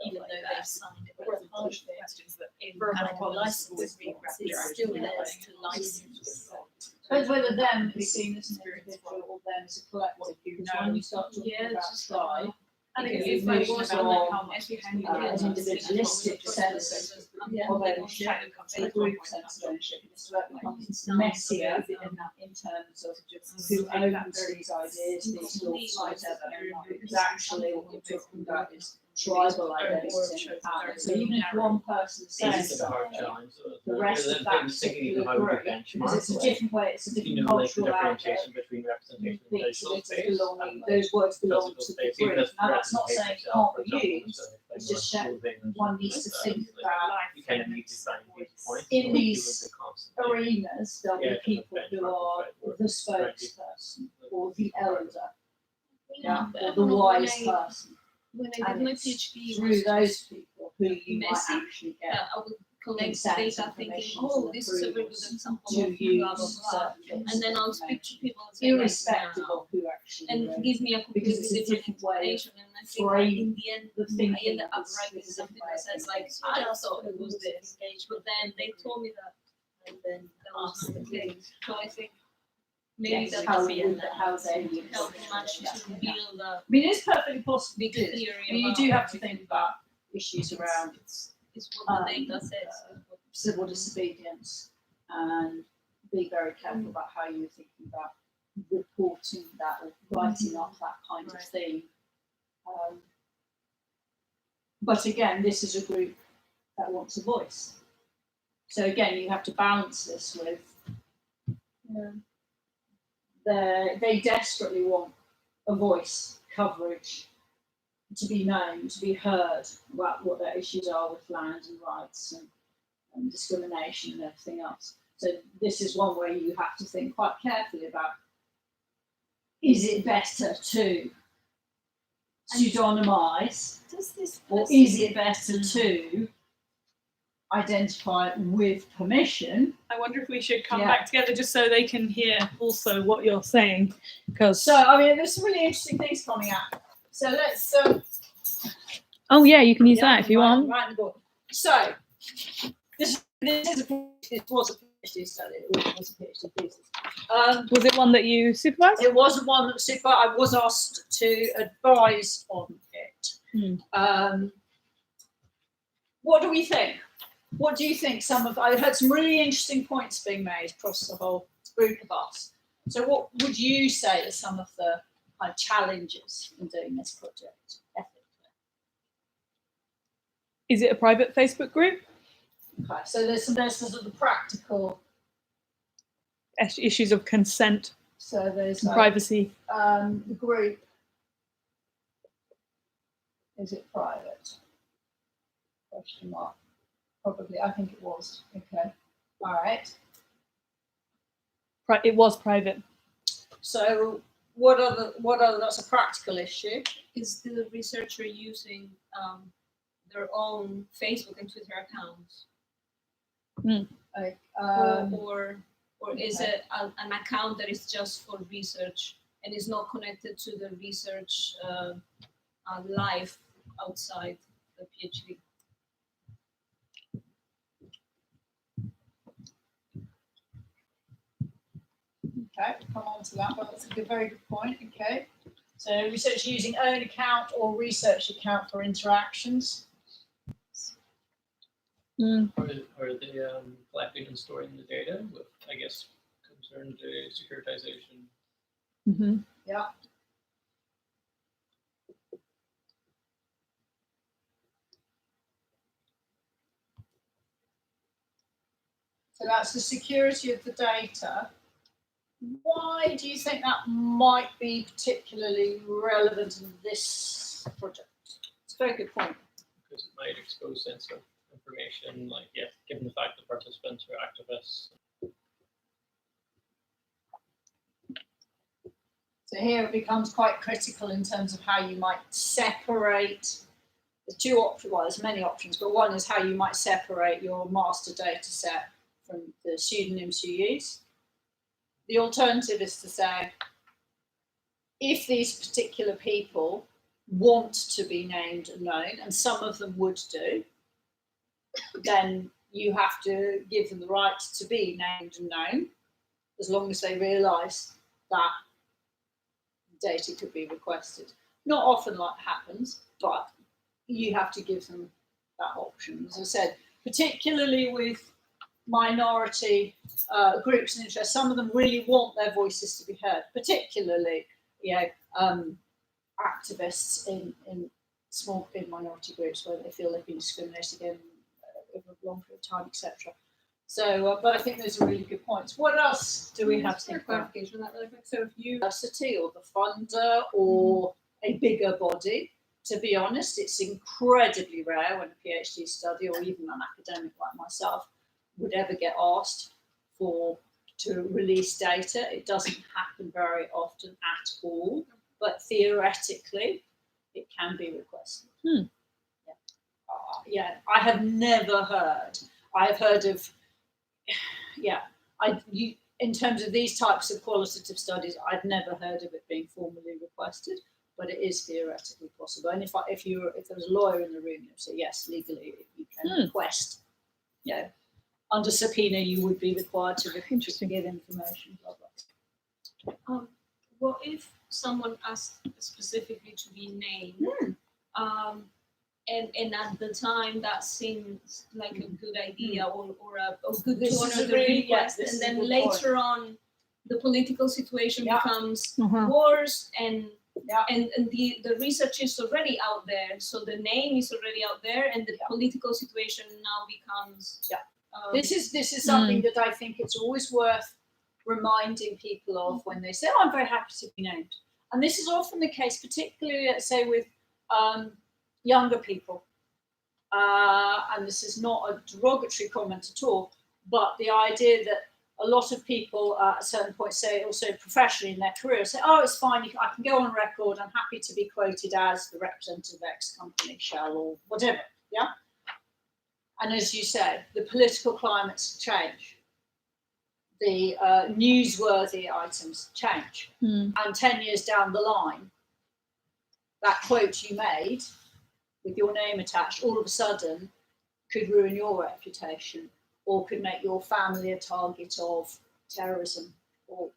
even though they've signed it with Question questions that for kind a of license, would be it's still theirs to license. Depends whether them is seen as an individual or them as a collective, because when you start talking Yeah, about it's just style, I think if it's you just move like from how much can you an do? individualistic sense of ownership to a group sense of ownership, it's where it becomes messier in terms of who owns these ideas, these thoughts, whatever. Because actually what we're talking about is tribal identity and power. So even if one person It's says a hard something, challenge. the rest of that particular group, because it's a different way, it's a You different know, like the cultural outlet, differentiation between representation and thinks digital of it as space. belonging, and those words belong physical to the space, even group. if Now, that's not saying it can't be representation used, itself, for it's example, just like that moving and one needs to think like, about you kind of need to find these points. In so these people are constantly- arenas, there'll Yeah, be people who are the spokesperson or the elder, yeah, or the wise person. When I And did my it's PhD, through those people who you messy. might actually get I would collect consent data thinking, information oh, and this is a very good approvals example to of blah, use blah, blah. certain bits And then of I'll speak to information, people and say, like, irrespective now, of who actually and wrote give me a because completely it's a different different way of explanation. And I think like, in the end, the I thinking ended up is writing a something different that way of says like, thinking. I thought it was this, but then they told me that, and then that was not the case. So I think maybe Yes, that how would be would how they would help much to build a I mean, it's perfectly possible big to do this. theory I mean, you about do have to everything. think about issues around It's what the Um, data says. civil disobedience and be very careful about how you're thinking about reporting that or writing up that kind of Right. thing. But again, this is a group that wants a voice. So again, you have to balance this with they desperately want a voice, coverage, to be known, to be heard about what their issues are with land and rights and discrimination and everything else. So this is one way you have to think quite carefully about, is it better to pseudonymise Does this or is it better to identify with permission? I wonder if we should come Yeah. back together just so they can hear also what you're saying. Because So, I mean, there's some really interesting things coming out. So let's oh yeah, you can use yeah, that if you right- want. right in the book. So this was a PhD study. It was a PhD thesis. Was it one that you supervised? It wasn't one that super. I was asked to advise on it. What do we think? What do you think? I heard some really interesting points being made across the whole group of us. So, what would you say are some of the challenges in doing this project ethically? Is it a private Facebook group? Okay, so there's sort of the practical. Issues of consent So there's and privacy. the group. Is it private? Question mark. Probably. I think it was. Okay. All right. It was private. So what other? That's a practical issue. Is the researcher using their own Facebook and Twitter accounts, Like, or is it an account that is just for research and is not connected to the research life outside the PhD? Okay, we'll come on to that, but that's a very good point. Okay, so research using own account or research account for interactions. Are they collecting and storing the data with, I guess, concern to securitization? Mm-hmm. Yeah. So that's the security of the data. Why do you think that might be particularly relevant in this project? It's a very good point. Because it might expose sensitive information, like, yeah, given the fact that participants are activists. So here it becomes quite critical in terms of how you might separate the two options. Well, there's many options, but one is how you might separate your master data set from the pseudonyms you use. The alternative is to say, if these particular people want to be named and known, and some of them would do, then you have to give them the right to be named and known, as long as they realise that data could be requested. Not often that happens, but you have to give them that option. As I said, particularly with minority groups and interests, some of them really want their voices to be heard, particularly activists in minority groups where they feel they've been discriminated against over a long period of time, etc. So, but I think those are really good points. What else do we have to think about? Clarification on that really quick. So if you University or the funder or a bigger body, to be honest, it's incredibly rare when a PhD study or even an academic like myself would ever get asked to release data. It doesn't happen very often at all, but theoretically, it can be requested. Yeah, I have never heard. I've heard of, in terms of these types of qualitative studies, I've never heard of it being formally requested, but it is theoretically possible. And if there was a lawyer in the room, you'd say yes, legally you can request. Under subpoena, you would be required to give information. Blah, blah. what if someone asked specifically to be named? And at the time that seems like a good idea or a good to honor the request, and then later on the political situation becomes worse and the research is already out there, so the name is already out there, and the political situation now becomes this is something that I think it's always worth reminding people of when they say, "Oh, I'm very happy to be named," and this is often the case, particularly, let's say, with younger people, and this is not a derogatory comment at all, but the idea that a lot of people at a certain point say, also professionally in their career, say, "Oh, it's fine, I can go on record, I'm happy to be quoted as the representative of X company, Shell, or whatever," yeah? And as you said, the political climates change. The newsworthy items change. And 10 years down the line, that quote you made with your name attached, all of a sudden could ruin your reputation or could make your family a target of terrorism or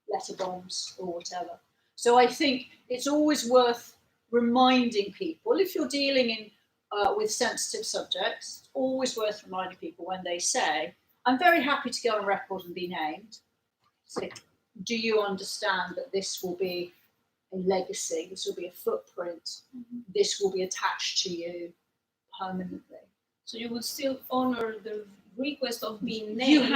letter bombs or whatever. So I think it's always worth reminding people, if you're dealing with sensitive subjects, it's always worth reminding people when they say, "I'm very happy to go on record and be named." So, do you understand that this will be a legacy, this will be a footprint, this will be attached to you permanently? So you would still honor the request of being named?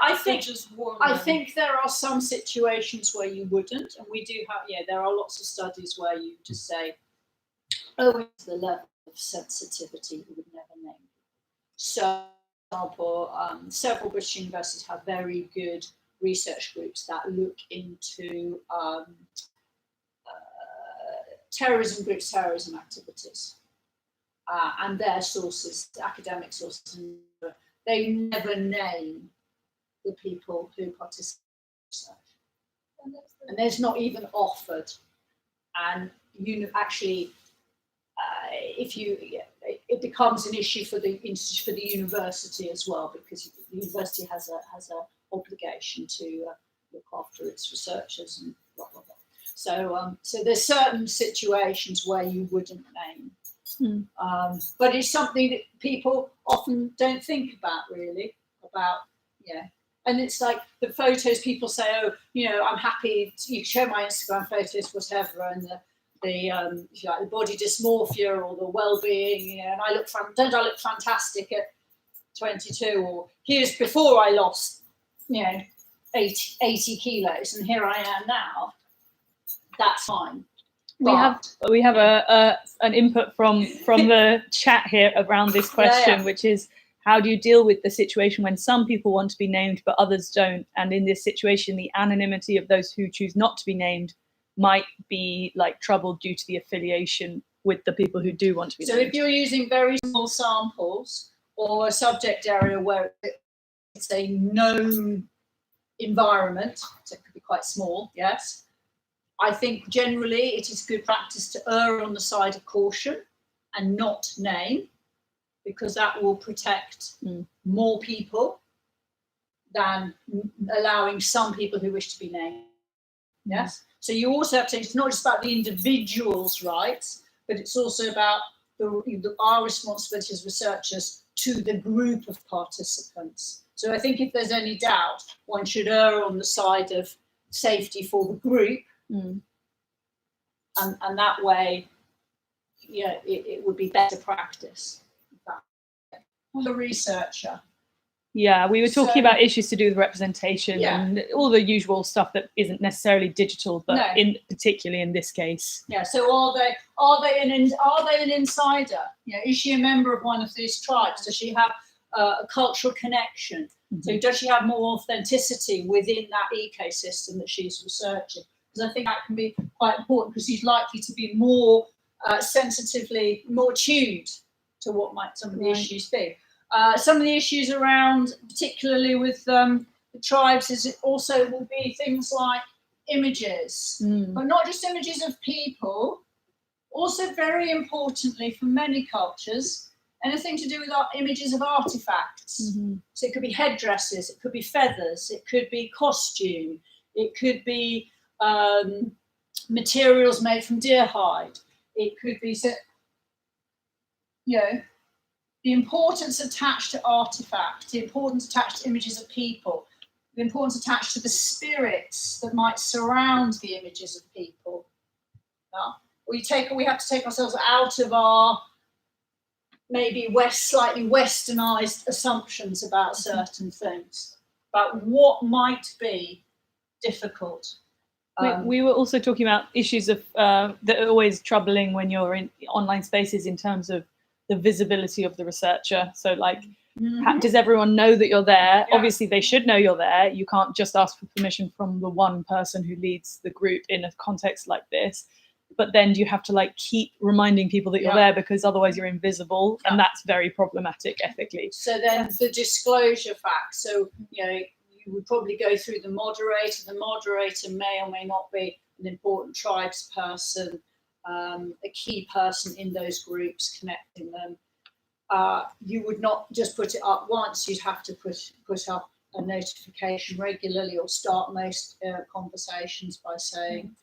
I think there are some situations where you wouldn't, and we do have, there are lots of studies where you just say, "Oh, it's the level of sensitivity, you would never name you." So, for example, several British universities have very good research groups that look into terrorism groups, terrorism activities, and their sources, academic sources, they never name the people who participate in research. And there's not even offered. And actually, it becomes an issue for the university as well, because the university has a obligation to look after its researchers and blah, blah, blah. So, so there's certain situations where you wouldn't name. But it's something that people often don't think about, really, about, yeah. And it's like the photos, people say, oh, you know, I'm happy, you show my Instagram photos, whatever, and if you like, the body dysmorphia or the well-being, you know, and don't I look fantastic at 22, or here's before I lost, you know, 80 kilos, and here I am now. That's fine. We have an input from the chat here around this question, which is, how do you deal with the situation when some people want to be named but others don't? And in this situation, the anonymity of those who choose not to be named might be like troubled due to the affiliation with the people who do want to be named. So if you're using very small samples or a subject area where it's a known environment, so it could be quite small, yes, I think generally it is good practice to err on the side of caution and not name, because that will protect more people than allowing some people who wish to be named. Yes. So you also have to, it's not just about the individual's rights, but it's also about our responsibility as researchers to the group of participants. So I think if there's any doubt, one should err on the side of safety for the group. And that way, yeah, it would be better practice. The researcher. Yeah, we were talking about issues to do with representation and all the usual stuff that isn't necessarily digital, but particularly in this case. Yeah. So are they an insider? You know, is she a member of one of these tribes? Does she have a cultural connection? So does she have more authenticity within that ecosystem that she's researching? Because I think that can be quite important, because she's likely to be more sensitively, more tuned to what might some of the issues be. Some of the issues around, particularly with the tribes, is it also will be things like images, but not just images of people, also very importantly for many cultures, anything to do with images of artifacts. So it could be headdresses, it could be feathers, it could be costume, it could be materials made from deer hide, it could be, you know, the importance attached to artifacts, the importance attached to images of people, the importance attached to the spirits that might surround the images of people. We have to take ourselves out of our maybe slightly westernized assumptions about certain things, about what might be difficult. We were also talking about issues of that are always troubling when you're in online spaces in terms of the visibility of the researcher. So like, does everyone know that you're there? Obviously they should know you're there. You can't just ask for permission from the one person who leads the group in a context like this. But then you have to like keep reminding people that you're there, because otherwise you're invisible, and that's very problematic ethically. So then the disclosure facts. So, you know, you would probably go through the moderator. The moderator may or may not be an important tribes person, a key person in those groups, connecting them. You would not just put it up once, you'd have to put up a notification regularly, or start most conversations by saying,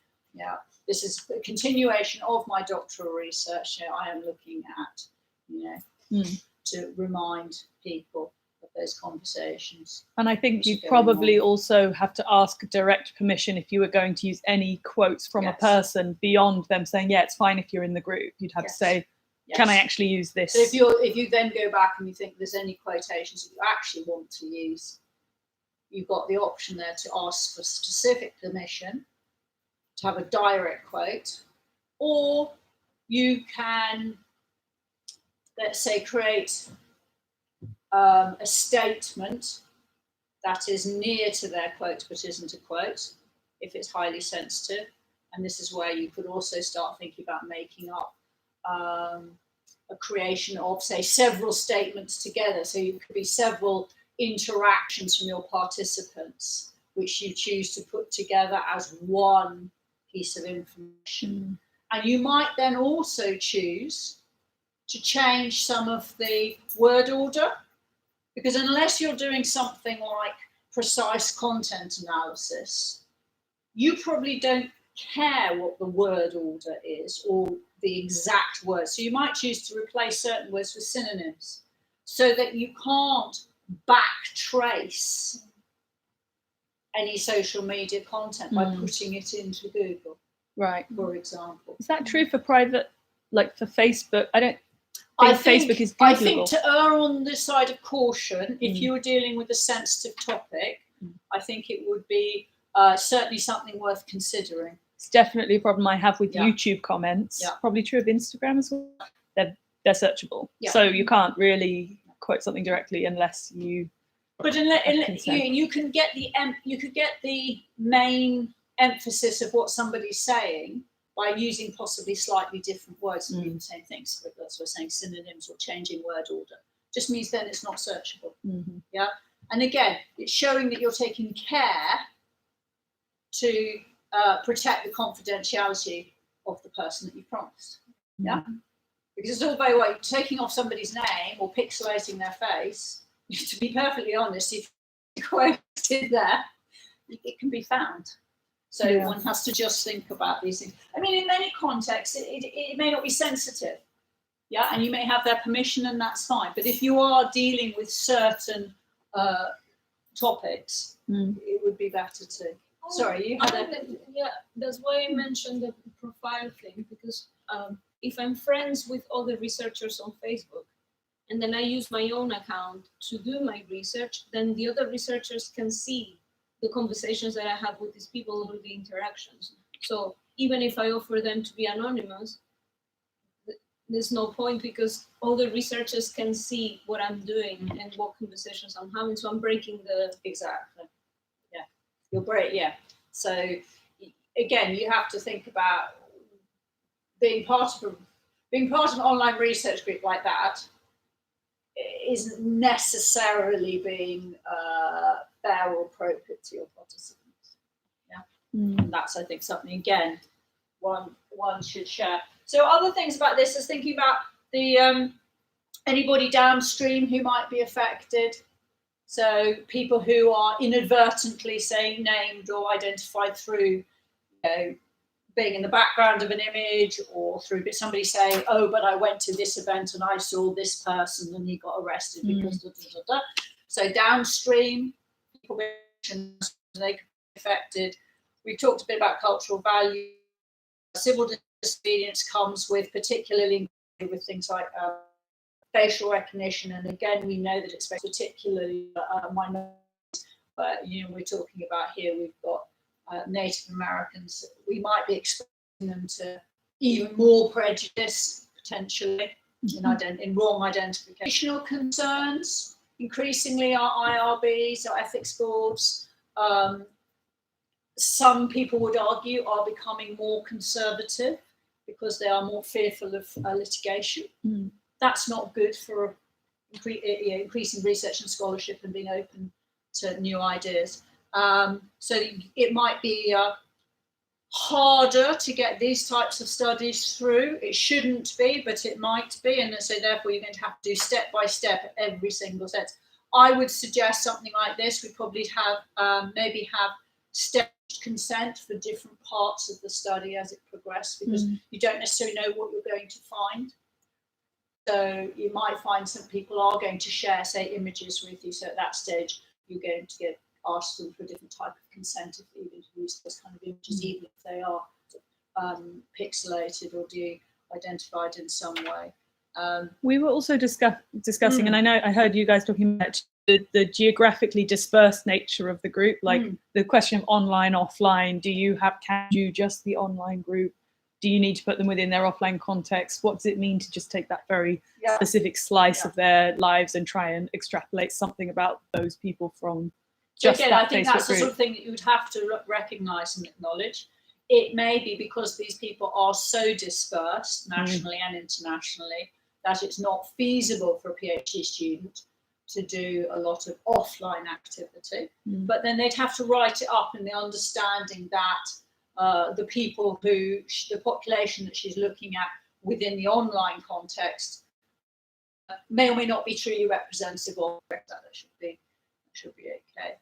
this is a continuation of my doctoral research. You know, I am looking at, you know, to remind people of those conversations. And I think you probably also have to ask direct permission if you were going to use any quotes from a person beyond them saying, yeah, it's fine if you're in the group. You'd have to say, can I actually use this? So if you then go back and you think there's any quotations that you actually want to use, you've got the option there to ask for specific permission to have a direct quote, or you can, let's say, create a statement that is near to their quote but isn't a quote if it's highly sensitive. And this is where you could also start thinking about making up a creation of, say, several statements together. So you could be several interactions from your participants which you choose to put together as one piece of information. And you might then also choose to change some of the word order, because unless you're doing something like precise content analysis, you probably don't care what the word order is or the exact word. So you might choose to replace certain words with synonyms so that you can't backtrace any social media content by putting it into Google, Right. for example. Is that true for private, like for Facebook? I think Facebook is Googleable. I think to err on the side of caution, if you were dealing with a sensitive topic, I think it would be certainly something worth considering. It's definitely a problem I have with YouTube comments. Yeah. Probably true of Instagram as well. They're searchable, so you can't really quote something directly unless you. But you can get the main emphasis of what somebody's saying by using possibly slightly different words and mean the same things. But that's what we're saying, synonyms or changing word order. Just means then it's not searchable. Yeah. And again, it's showing that you're taking care to protect the confidentiality of the person that you promised. Yeah. Because it's all very well taking off somebody's name or pixelating their face. To be perfectly honest, if you quoted there, it can be found. So one has to just think about these things. I mean, in many contexts, it may not be sensitive, and you may have their permission, and that's fine. But if you are dealing with certain topics, it would be better to. Sorry, you had a. Yeah, that's why I mentioned the profile thing, because if I'm friends with other researchers on Facebook, and then I use my own account to do my research, then the other researchers can see the conversations that I have with these people or the interactions. So even if I offer them to be anonymous, there's no point, because all the researchers can see what I'm doing and what conversations I'm having. So I'm breaking the. Exactly. Yeah. You're great. Yeah. So again, you have to think about being part of an online research group like that isn't necessarily being fair or appropriate to your participants. And that's, I think, something again one should share. So other things about this is thinking about the anybody downstream who might be affected. So people who are inadvertently, say, named or identified through, being in the background of an image, or through somebody saying, "Oh, but I went to this event and I saw this person and he got arrested because da, da, da, da." So downstream, people they can be affected. We talked a bit about cultural value. Civil disobedience comes with, particularly with things like facial recognition, and again, we know that it's particularly minorities. But we're talking about here. We've got Native Americans. We might be exposing them to even more prejudice potentially in wrong identification. Additional concerns increasingly are IRBs or ethics boards. Some people would argue are becoming more conservative because they are more fearful of litigation. That's not good for increasing research and scholarship and being open to new ideas. So it might be harder to get these types of studies through. It shouldn't be, but it might be. And so therefore you're going to have to do step by step every single set. I would suggest something like this. We probably have maybe have staged consent for different parts of the study as it progresses, because you don't necessarily know what you're going to find. So you might find some people are going to share, say, images with you. So at that stage, you're going to get asked them for a different type of consent if you're going to use those kind of images, even if they are pixelated or de-identified in some way. We were also discussing, and I heard you guys talking about the geographically dispersed nature of the group, like the question of online, offline. Can you just the online group? Do you need to put them within their offline context? What does it mean to just take that very specific slice of their lives and try and extrapolate something about those people from just that Facebook group? I think that's the sort of thing that you would have to recognise and acknowledge. It may be because these people are so dispersed nationally and internationally that it's not feasible for a PhD student to do a lot of offline activity. But then they'd have to write it up in the understanding that the people the population that she's looking at within the online context may or may not be truly representative of that. Should be okay.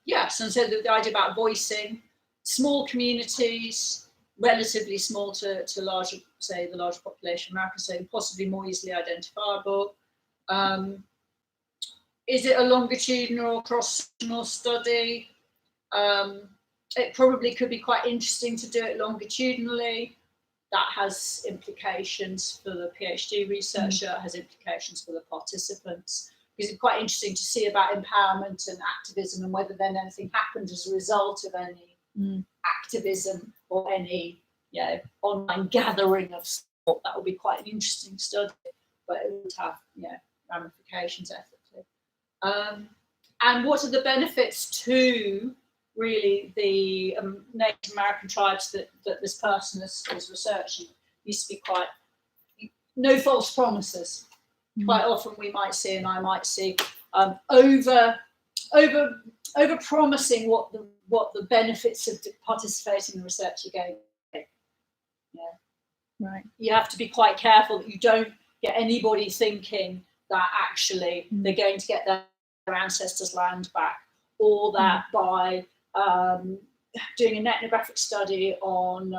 Yes, and so the idea about voicing small communities, relatively small to larger, say the larger population of America, so possibly more easily identifiable. Is it a longitudinal or cross-sectional study? It probably could be quite interesting to do it longitudinally. That has implications for the PhD researcher, has implications for the participants. Because it's quite interesting to see about empowerment and activism and whether then anything happened as a result of any activism or any online gathering of sport. That would be quite an interesting study, but it would have ramifications ethically. And what are the benefits to really the Native American tribes that this person is researching? Used to be quite no false promises. Quite often we might see, and I might see, over promising what the benefits of participating in research are going to be. Yeah. Right. You have to be quite careful that you don't get anybody thinking that actually they're going to get their ancestors' land back, or that by doing an ethnographic study on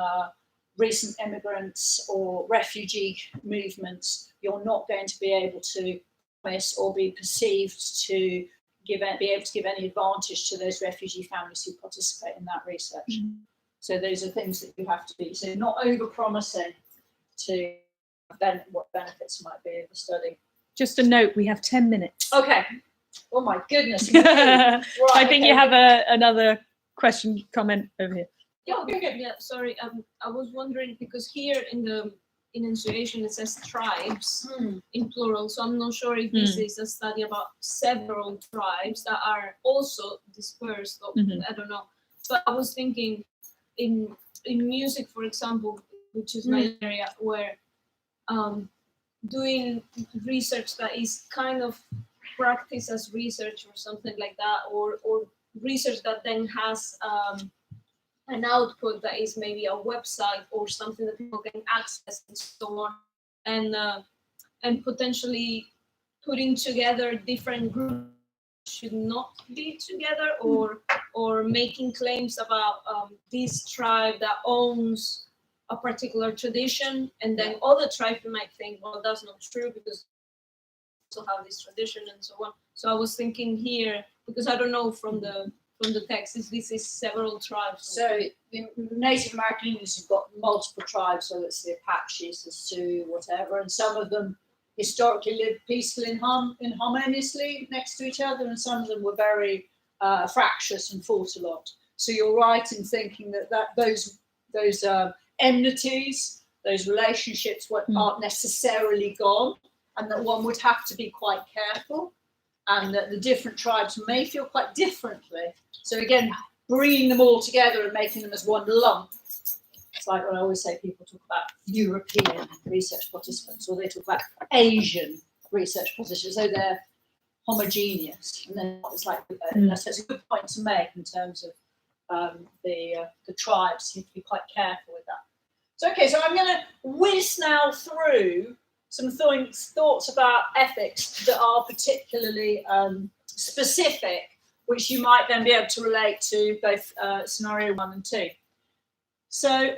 recent immigrants or refugee movements, you're not going to be able to promise or be perceived to be able to give any advantage to those refugee families who participate in that research. So those are things that you have to be. So not over-promising to what benefits might be of the study. Just a note, we have 10 minutes. Okay. Oh my goodness. Right, I think okay. you have another question, comment over here. Yeah, sorry. I was wondering because here in enunciation it says tribes in plural, so I'm not sure if this is a study about several tribes that are also dispersed. Or, I don't know, but I was thinking in music, for example, which is my area, where doing research that is kind of practice as research or something like that, or research that then has an output that is maybe a website or something that people can access and so on, and potentially putting together different groups should not be together, or making claims about this tribe that owns a particular tradition, and then other tribes might think, well, that's not true because we also have this tradition and so on. So I was thinking here, because I don't know from the text, this is several tribes. So in Native American Indians, you've got multiple tribes, so it's the Apaches, the Sioux, whatever, and some of them historically lived peacefully and harmoniously next to each other, and some of them were very fractious and fought a lot. So you're right in thinking that those enmities, those relationships aren't necessarily gone, and that one would have to be quite careful, and that the different tribes may feel quite differently. So again, bringing them all together and making them as one lump. It's like when I always say people talk about European research participants, or they talk about Asian research participants, so they're homogeneous. And then it's like, so it's a good point to make in terms of the tribes. You have to be quite careful with that. So, okay, so I'm going to whiz now through some thoughts about ethics that are particularly specific, which you might then be able to relate to both scenario 1 and 2. So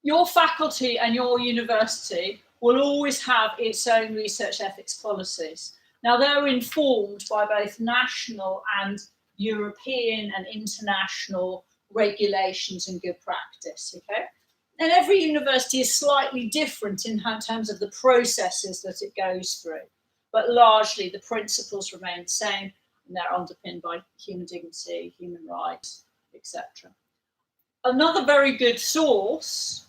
your faculty and your university will always have its own research ethics policies. Now, they're informed by both national and European and international regulations and good practice, okay? And every university is slightly different in terms of the processes that it goes through, but largely the principles remain the same, and they're underpinned by human dignity, human rights, etc. Another very good source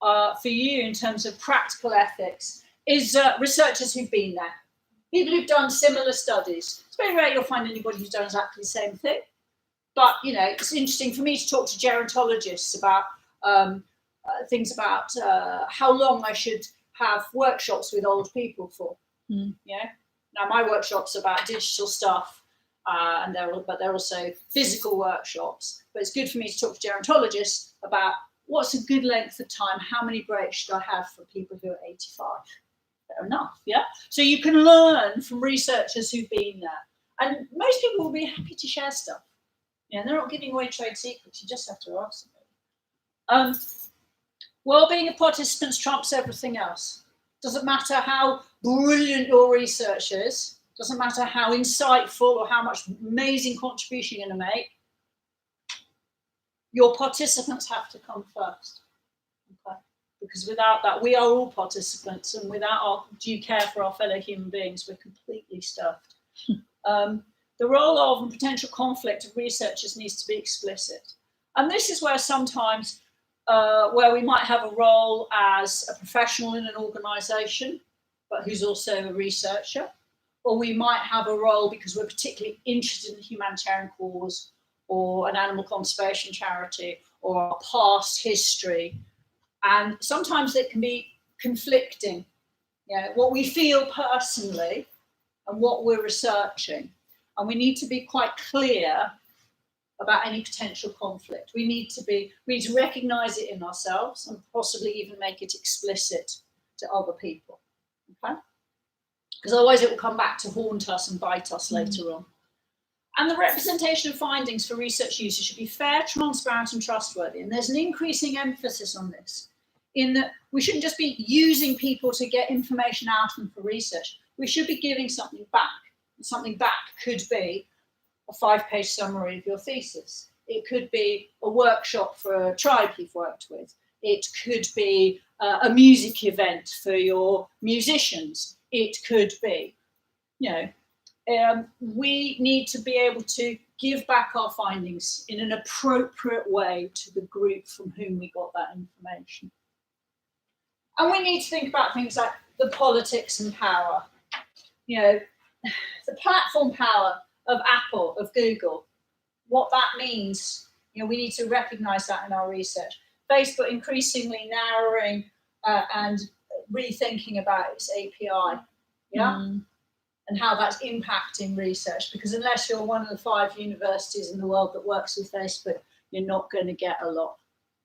for you in terms of practical ethics is researchers who've been there, people who've done similar studies. It's very rare you'll find anybody who's done exactly the same thing, but it's interesting for me to talk to gerontologists about things about how long I should have workshops with old people for. Now my workshops are about digital stuff, and they're also physical workshops. But it's good for me to talk to gerontologists about what's a good length of time, how many breaks should I have for people who are 85. Fair enough, yeah. So you can learn from researchers who've been there, And most people will be happy to share stuff. They're not giving away trade secrets. You just have to ask them. Well-being of participants trumps everything else. Doesn't matter how brilliant your research is. Doesn't matter how insightful or how much amazing contribution you're going to make. Your participants have to come first. Okay? Because without that, we are all participants, and without our due care for our fellow human beings, we're completely stuffed. The role of and potential conflict of researchers needs to be explicit. And this is where sometimes where we might have a role as a professional in an organisation, but who's also a researcher, or we might have a role because we're particularly interested in the humanitarian cause or an animal conservation charity or our past history. And sometimes it can be conflicting, what we feel personally and what we're researching. And we need to be quite clear about any potential conflict. We need to recognise it in ourselves and possibly even make it explicit to other people. Okay? Because otherwise it will come back to haunt us and bite us later on. And the representation of findings for research users should be fair, transparent, and trustworthy. And there's an increasing emphasis on this, in that we shouldn't just be using people to get information out of them for research. We should be giving something back. And something back could be a 5-page summary of your thesis. It could be a workshop for a tribe you've worked with. It could be a music event for your musicians. It could be, we need to be able to give back our findings in an appropriate way to the group from whom we got that information. And we need to think about things like the politics and power. The platform power of Apple, of Google, what that means, we need to recognise that in our research. Facebook increasingly narrowing and rethinking about its API, and how that's impacting research. Because unless you're one of the 5 universities in the world that works with Facebook, you're not going to get a lot.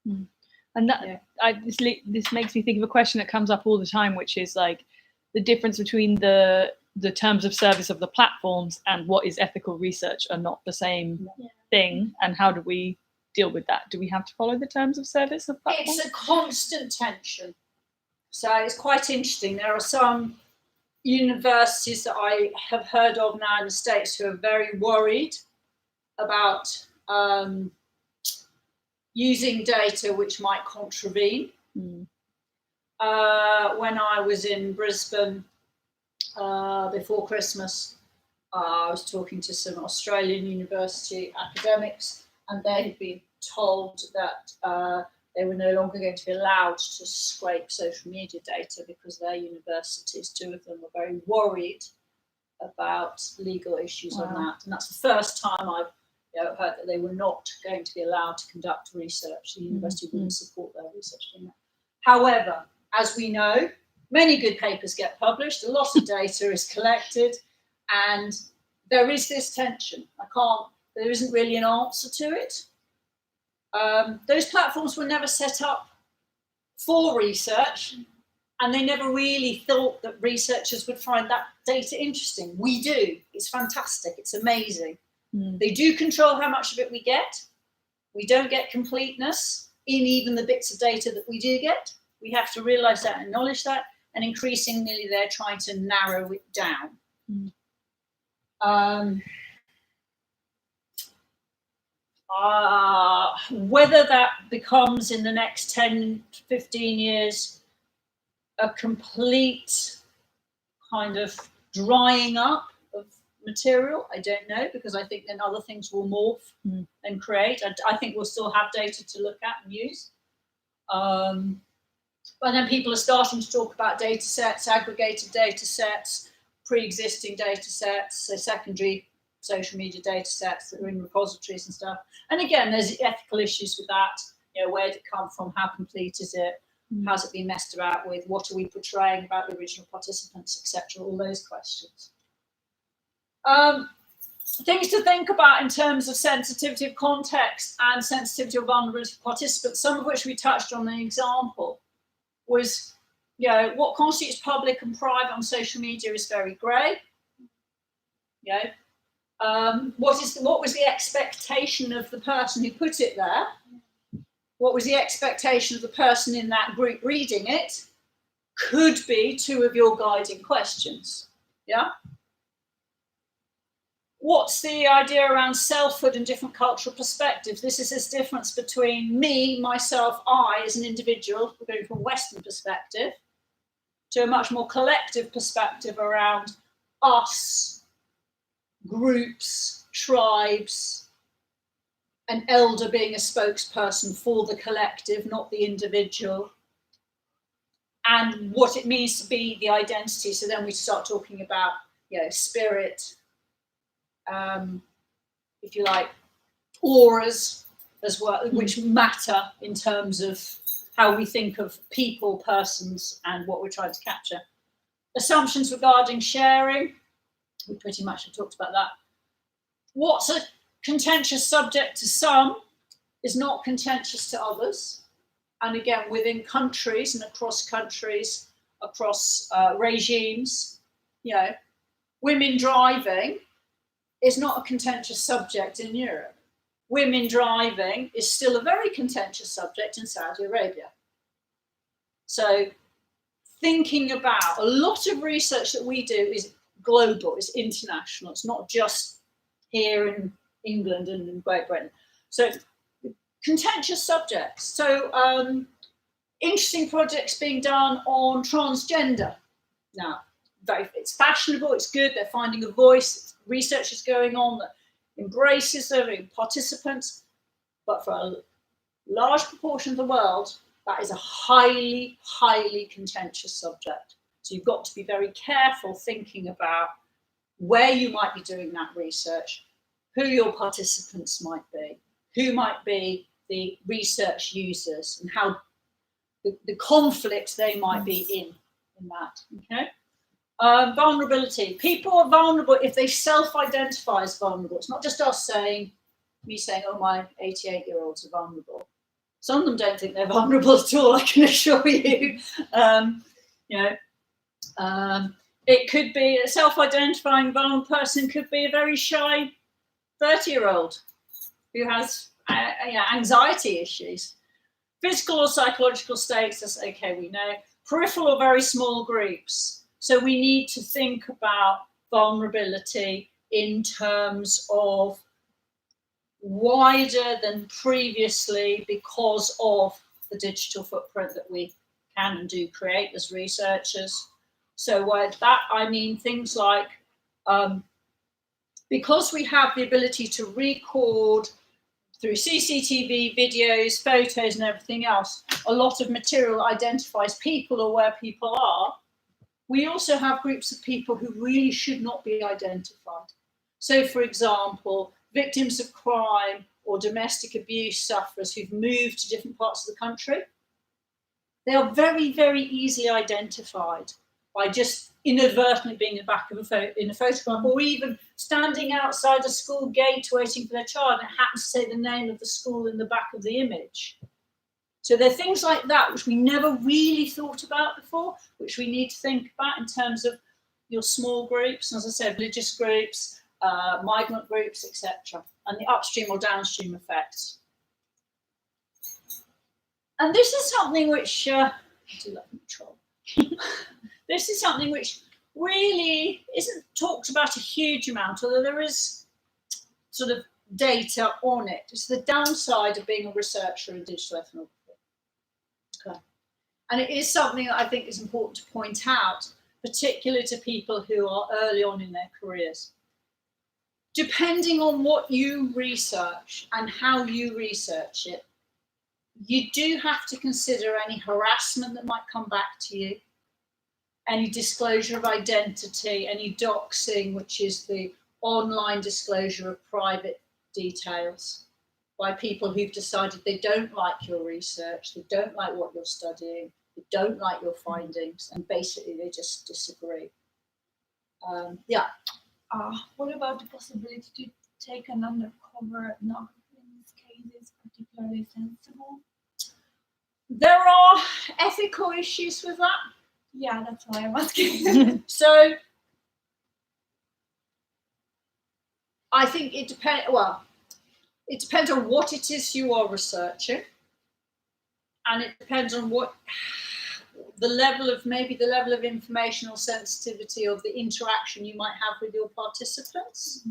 And that this makes me think of a question that comes up all the time, which is like the difference between the terms of service of the platforms and what is ethical research are not the same thing. And how do we deal with that? Do we have to follow the terms of service of platforms? It's a constant tension. So it's quite interesting. There are some universities that I have heard of now in the States who are very worried about using data which might contravene. When I was in Brisbane before Christmas, I was talking to some Australian university academics, and they had been told that they were no longer going to be allowed to scrape social media data because their universities, 2 of them, were very worried about legal issues on that. And that's the first time I've heard that they were not going to be allowed to conduct research. The university wouldn't support their research doing that. However, as we know, many good papers get published, a lot of data is collected, and there is this tension. There isn't really an answer to it. Those platforms were never set up for research, and they never really thought that researchers would find that data interesting. We do. It's fantastic. It's amazing. They do control how much of it we get. We don't get completeness in even the bits of data that we do get. We have to realise that and acknowledge that, and increasingly they're trying to narrow it down. Whether that becomes in the next 10, 15 years a complete kind of drying up of material, I don't know, because I think then other things will morph and create. I think we'll still have data to look at and use. But then people are starting to talk about data sets, aggregated data sets, pre-existing data sets, so secondary social media data sets that are in repositories and stuff. And again, there's ethical issues with that. Where did it come from? How complete is it? How's it been messed about with? What are we portraying about the original participants, etc.? All those questions. Things to think about in terms of sensitivity of context and sensitivity of vulnerability of participants, some of which we touched on in the example, was what constitutes public and private on social media is very grey. What was the expectation of the person who put it there? What was the expectation of the person in that group reading it? Could be two of your guiding questions. Yeah. What's the idea around selfhood and different cultural perspectives? This is this difference between me, myself, I as an individual, we're going from a Western perspective, to a much more collective perspective around us, groups, tribes, an elder being a spokesperson for the collective, not the individual, and what it means to be the identity. So then we start talking about, you know, spirit, if you like, auras as well, which matter in terms of how we think of people, persons, and what we're trying to capture. Assumptions regarding sharing, we pretty much have talked about that. What's a contentious subject to some is not contentious to others. And again, within countries and across countries, across regimes, you know, women driving is not a contentious subject in Europe. Women driving is still a very contentious subject in Saudi Arabia. So thinking about a lot of research that we do is global, it's international. It's not just here in England and in Great Britain. So contentious subjects. So interesting projects being done on transgender. Now, it's fashionable, it's good, they're finding a voice, research is going on that embraces them, participants, but for a large proportion of the world, that is a highly, highly contentious subject. So you've got to be very careful thinking about where you might be doing that research, who your participants might be, who might be the research users, and how the conflict they might be in that, okay? Vulnerability. People are vulnerable if they self-identify as vulnerable. It's not just me saying, oh, my 88-year-olds are vulnerable. Some of them don't think they're vulnerable at all, I can assure you. It could be a self-identifying vulnerable person, could be a very shy 30-year-old who has anxiety issues. Physical or psychological states, that's okay, we know. Peripheral or very small groups. So we need to think about vulnerability in terms of wider than previously because of the digital footprint that we can and do create as researchers. So by that I mean things like, because we have the ability to record through CCTV, videos, photos and everything else, a lot of material identifies people or where people are. We also have groups of people who really should not be identified. So, for example, victims of crime or domestic abuse sufferers who've moved to different parts of the country, they are very, very easily identified by just inadvertently being in the back of in a photograph, or even standing outside a school gate waiting for their child, and it happens to say the name of the school in the back of the image. So there are things like that which we never really thought about before, which we need to think about in terms of your small groups, as I said, religious groups, migrant groups, etc., and the upstream or downstream effects. And this is something which, this is something which really isn't talked about a huge amount, although there is sort of data on it. It's the downside of being a researcher in digital ethnography. Okay. And it is something that I think is important to point out, particularly to people who are early on in their careers. Depending on what you research and how you research it, you do have to consider any harassment that might come back to you, any disclosure of identity, any doxing, which is the online disclosure of private details by people who've decided they don't like your research, they don't like what you're studying, they don't like your findings, and basically they just disagree. What about the possibility to take an undercover ethnography in this case is particularly sensible? There are ethical issues with that. Yeah, that's why I'm asking. So I think it depends. Well, it depends on what it is you are researching, and it depends on what the level of informational sensitivity of the interaction you might have with your participants.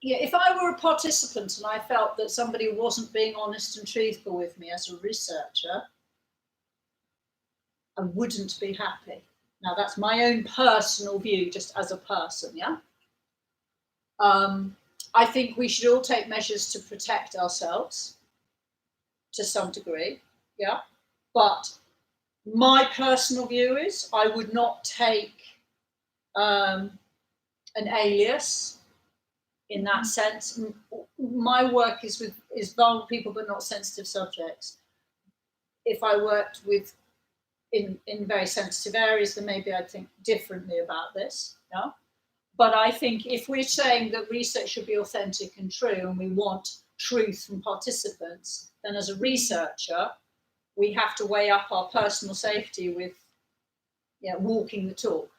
If I were a participant and I felt that somebody wasn't being honest and truthful with me as a researcher, I wouldn't be happy. Now, that's my own personal view, just as a person, yeah? I think we should all take measures to protect ourselves to some degree, yeah? But my personal view is I would not take an alias in that sense. My work is vulnerable people, but not sensitive subjects. If I worked with in very sensitive areas, then maybe I'd think differently about this. Yeah? But I think if we're saying that research should be authentic and true, and we want truth from participants, then as a researcher, we have to weigh up our personal safety with walking the talk,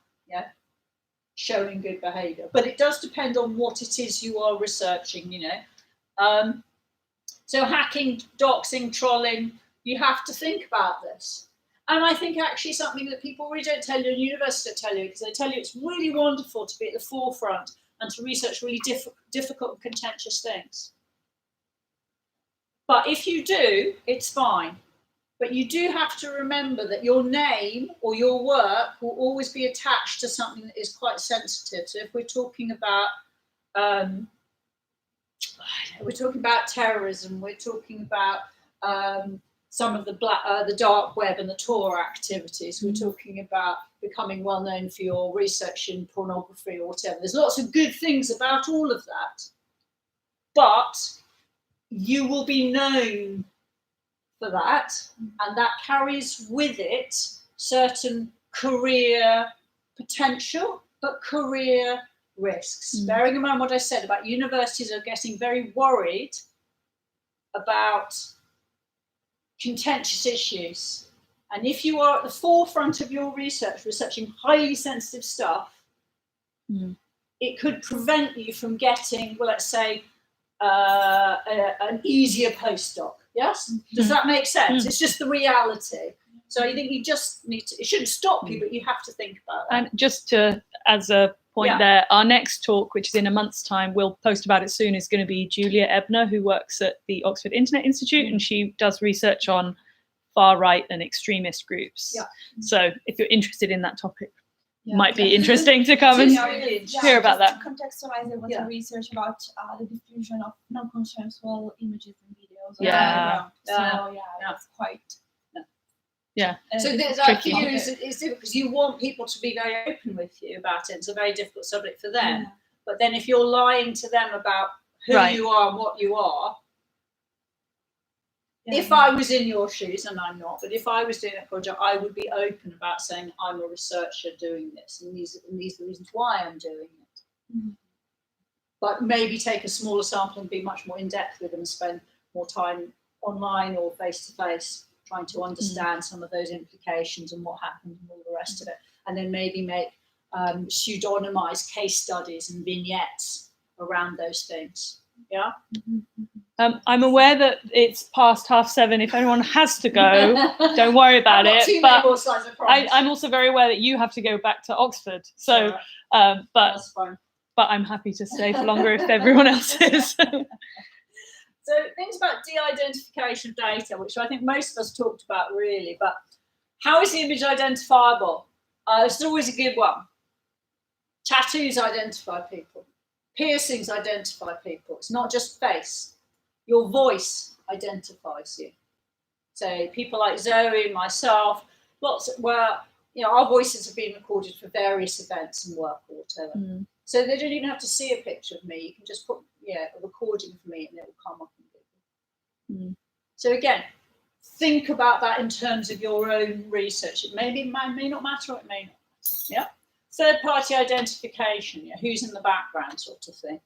showing good behaviour. But it does depend on what it is you are researching, So hacking, doxing, trolling, you have to think about this. And I think actually something that people really don't tell you in university tell you, because they tell you it's really wonderful to be at the forefront and to research really difficult and contentious things. But if you do, it's fine. But you do have to remember that your name or your work will always be attached to something that is quite sensitive. So if we're talking about terrorism, we're talking about some of the dark web and the Tor activities. We're talking about becoming well known for your research in pornography or whatever. There's lots of good things about all of that, but you will be known for that, and that carries with it certain career potential, but career risks. Bearing in mind what I said about universities are getting very worried about contentious issues. And if you are at the forefront of your research, researching highly sensitive stuff, it could prevent you from getting, well, let's say, an easier postdoc. Yes? Does that make sense? It's just the reality. So I think you just need to, it shouldn't stop you, but you have to think about that. And just to, as a point there, our next talk, which is in a month's time, we'll post about it soon, is going to be Julia Ebner, who works at the Oxford Internet Institute, and she does research on far-right and extremist groups. So if you're interested in that topic, might be interesting to come and hear about that. To contextualize, there was a research about the diffusion of non-consensual images and videos. So that's quite. So that for you is because you want people to be very open with you about it. It's a very difficult subject for them. But then if you're lying to them about who you are and what you are, if I was in your shoes, and I'm not, but if I was doing a project, I would be open about saying I'm a researcher doing this, and these are the reasons why I'm doing it. But maybe take a smaller sample and be much more in depth with them and spend more time online or face to face, trying to understand some of those implications and what happened and all the rest of it, and then maybe make pseudonymized case studies and vignettes around those things. I'm aware that it's past 7:30. If anyone has to go, don't worry about it. But I'm also very aware that you have to go back to Oxford. So, but that's fine. But I'm happy to stay for longer if everyone else is. So things about de-identification of data, which I think most of us talked about really, but how is the image identifiable? It's always a good one. Tattoos identify people. Piercings identify people. It's not just face. Your voice identifies you. So people like Zoe, myself, our voices have been recorded for various events and work or whatever. So they don't even have to see a picture of me. You can just put a recording of me and it will come up. So again, think about that in terms of your own research. It may not matter, or it may not matter. Third-party identification, who's in the background sort of thing.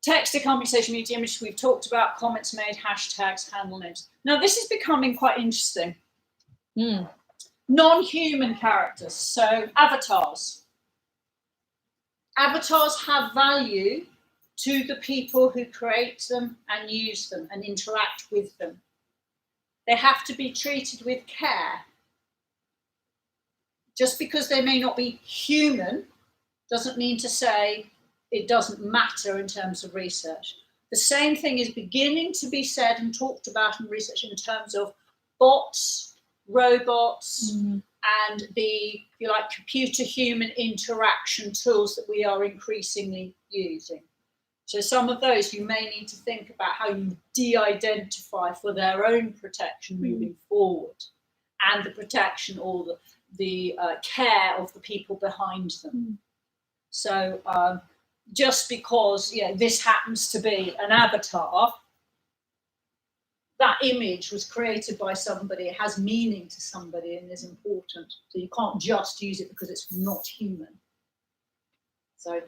Text accompanying social media images we've talked about, comments made, hashtags, handle names. Now this is becoming quite interesting. Non-human characters, so avatars. Avatars have value to the people who create them and use them and interact with them. They have to be treated with care. Just because they may not be human doesn't mean to say it doesn't matter in terms of research. The same thing is beginning to be said and talked about in research in terms of bots, robots, and the, if you like, computer-human interaction tools that we are increasingly using. So some of those you may need to think about how you de-identify for their own protection moving forward, and the protection or the care of the people behind them. So just because this happens to be an avatar, that image was created by somebody, it has meaning to somebody and is important. So you can't just use it because it's not human. So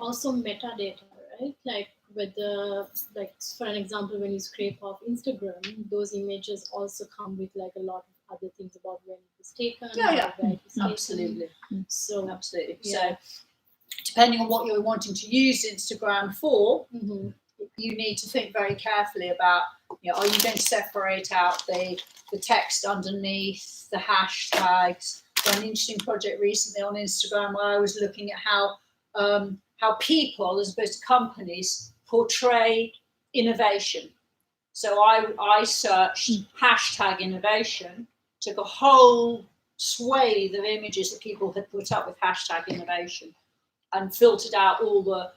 also metadata, right? Like with the, like for an example, when you scrape off Instagram, those images also come with like a lot of other things about when it was taken, where it was absolutely. taken. So absolutely. So depending on what you're wanting to use Instagram for, you need to think very carefully about, are you going to separate out the text underneath, the hashtags? Got an interesting project recently on Instagram where I was looking at how people, as opposed to companies, portray innovation. So I searched hashtag innovation, took a whole swathe of images that people had put up with hashtag innovation, and filtered out all the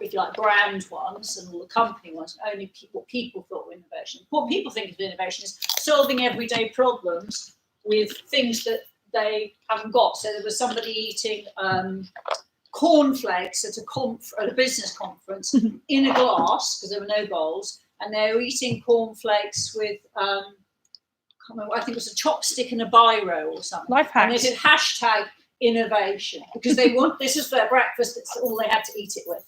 if you like brand ones and all the company ones, only what people thought were innovation. What people think of innovation is solving everyday problems with things that they haven't got. So there was somebody eating cornflakes at a business conference in a glass, because there were no bowls, and they were eating cornflakes with I think it was a chopstick and a biro or something. Life hacks. And they did hashtag innovation because they want, this is their breakfast, it's all they had to eat it with.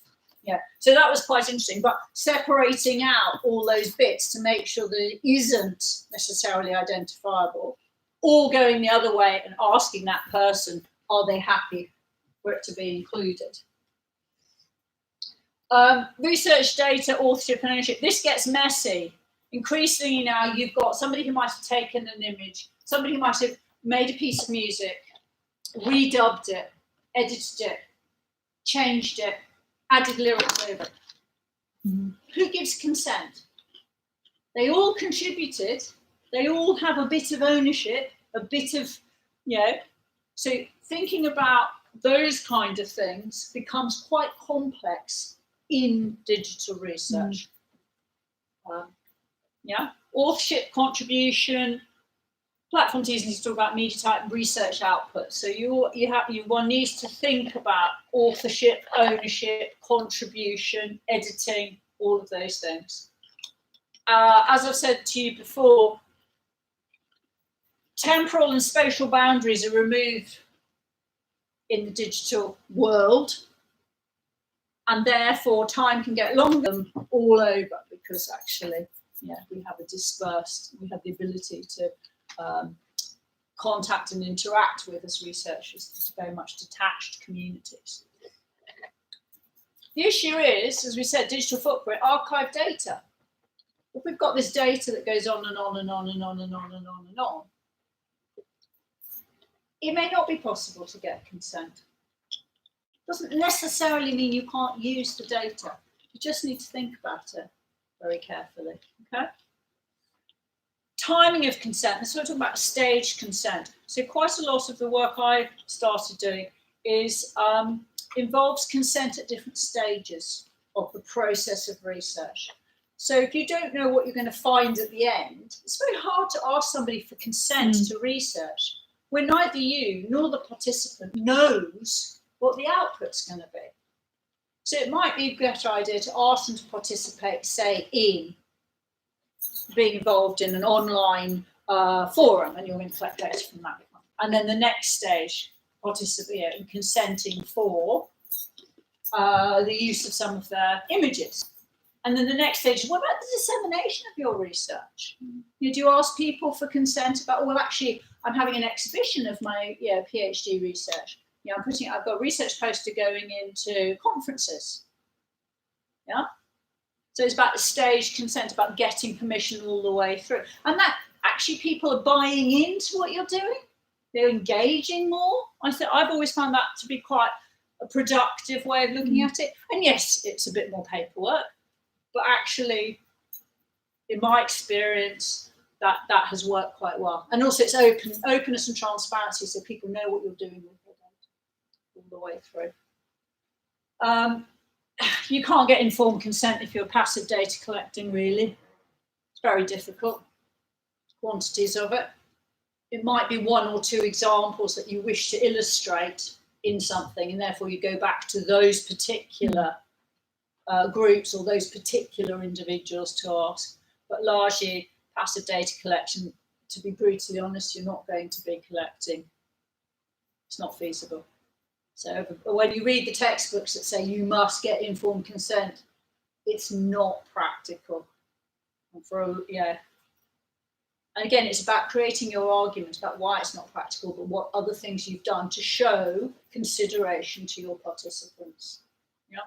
So that was quite interesting, but separating out all those bits to make sure that it isn't necessarily identifiable, or going the other way and asking that person, are they happy for it to be included? Research data, authorship and ownership. This gets messy. Increasingly now you've got somebody who might have taken an image, somebody who might have made a piece of music, redubbed it, edited it, changed it, added lyrics over. Who gives consent? They all contributed. They all have a bit of ownership, a bit of, so thinking about those kind of things becomes quite complex in digital research. Authorship, contribution. Platforms easily talk about media type and research output. So one needs to think about authorship, ownership, contribution, editing, all of those things. As I've said to you before, temporal and spatial boundaries are removed in the digital world, and therefore time can get longer all over, because actually, we have we have the ability to contact and interact with as researchers, very much detached communities. The issue is, as we said, digital footprint, archive data. If we've got this data that goes on and on and on and on and on and on and on, it may not be possible to get consent. Doesn't necessarily mean you can't use the data. You just need to think about it very carefully. Okay. Timing of consent. So we're talking about staged consent. So quite a lot of the work I started doing is involves consent at different stages of the process of research. So if you don't know what you're going to find at the end, it's very hard to ask somebody for consent to research when neither you nor the participant knows what the output's going to be. So it might be a better idea to ask them to participate, say, in being involved in an online forum, and you're going to collect data from that. And then the next stage, participate in consenting for the use of some of their images. And then the next stage, what about the dissemination of your research? Do you ask people for consent about, well, actually, I'm having an exhibition of my PhD research. Yeah, I've got a research poster going into conferences. Yeah. So it's about the staged consent, about getting permission all the way through. And that actually people are buying into what you're doing. They're engaging more. I've always found that to be quite a productive way of looking at it. And yes, it's a bit more paperwork, but actually, in my experience, that has worked quite well. And also it's openness and transparency, so people know what you're doing with your data all the way through. You can't get informed consent if you're passive data collecting, really. It's very difficult. Quantities of it. It might be one or two examples that you wish to illustrate in something, and therefore you go back to those particular groups or those particular individuals to ask. But largely, passive data collection, to be brutally honest, you're not going to be collecting. It's not feasible. So when you read the textbooks that say you must get informed consent, it's not practical. And again, it's about creating your argument about why it's not practical, but what other things you've done to show consideration to your participants. Yeah.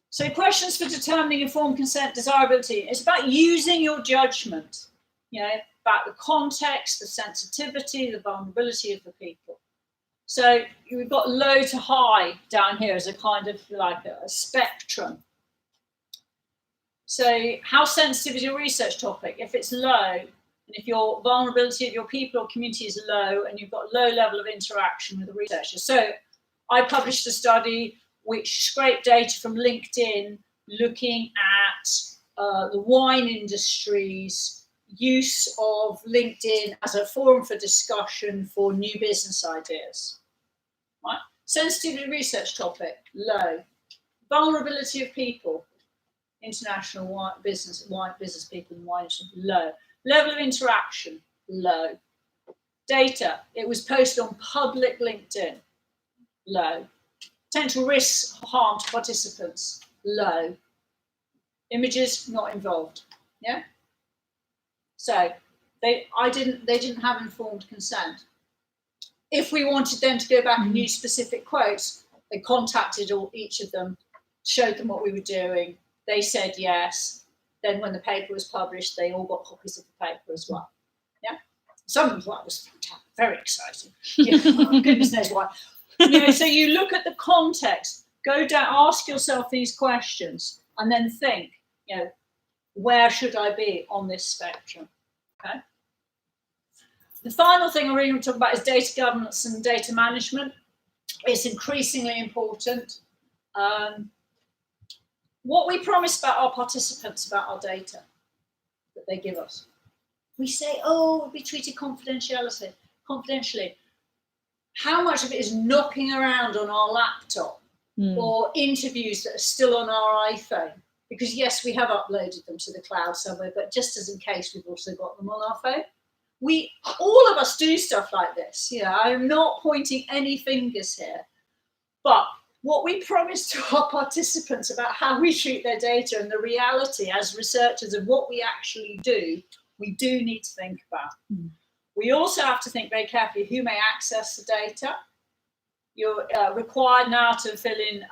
So questions for determining informed consent desirability. It's about using your judgment, about the context, the sensitivity, the vulnerability of the people. So we've got low to high down here as a kind of like a spectrum. So how sensitive is your research topic? If it's low, and if your vulnerability of your people or community is low, and you've got low level of interaction with the researcher. So I published a study which scraped data from LinkedIn looking at the wine industry's use of LinkedIn as a forum for discussion for new business ideas. Right? Sensitivity research topic, low. Vulnerability of people, international wine business people in wine industry, low. Level of interaction, low. Data, it was posted on public LinkedIn, low. Potential risks, harm to participants, low. Images, not involved. Yeah. So they didn't have informed consent. If we wanted them to go back and use specific quotes, they contacted each of them, showed them what we were doing. They said yes. Then when the paper was published, they all got copies of the paper as well. Yeah. Some of them thought it was fantastic, very exciting. Yeah, goodness knows why. So you look at the context, go down, ask yourself these questions, and then think, where should I be on this spectrum? Okay. The final thing I really want to talk about is data governance and data management. It's increasingly important. What we promise about our participants, about our data that they give us. We say, we'll be treated confidentially. How much of it is knocking around on our laptop or interviews that are still on our iPhone? Because yes, we have uploaded them to the cloud somewhere, but just as in case, we've also got them on our phone. All of us do stuff like this. I'm not pointing any fingers here, but what we promise to our participants about how we treat their data and the reality as researchers of what we actually do, we do need to think about. We also have to think very carefully who may access the data. You're required now to fill in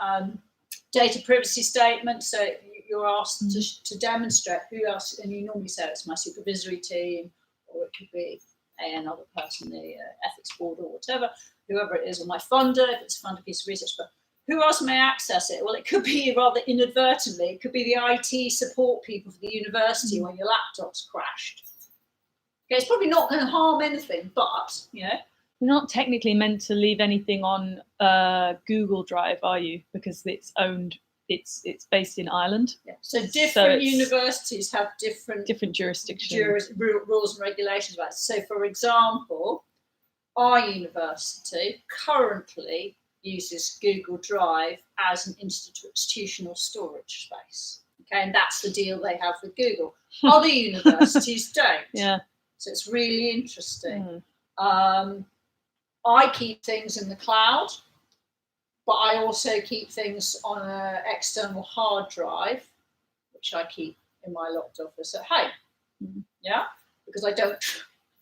data privacy statements, so you're asked to demonstrate who else, and you normally say it's my supervisory team, or it could be another person, the ethics board or whatever, whoever it is, or my funder, if it's a funded piece of research, but who else may access it? Well, it could be rather inadvertently, it could be the IT support people for the university when your laptop's crashed. Okay, it's probably not going to harm anything, but, You're not technically meant to leave anything on Google Drive, are you? Because it's owned, it's based in Ireland. Yeah. So different universities have different jurisdictions, rules and regulations about it. So, for example, our university currently uses Google Drive as an institutional storage space. Okay, and that's the deal they have with Google. Other universities don't. Yeah. So it's really interesting. I keep things in the cloud, but I also keep things on an external hard drive, which I keep in my locked office at home. Yeah, because I don't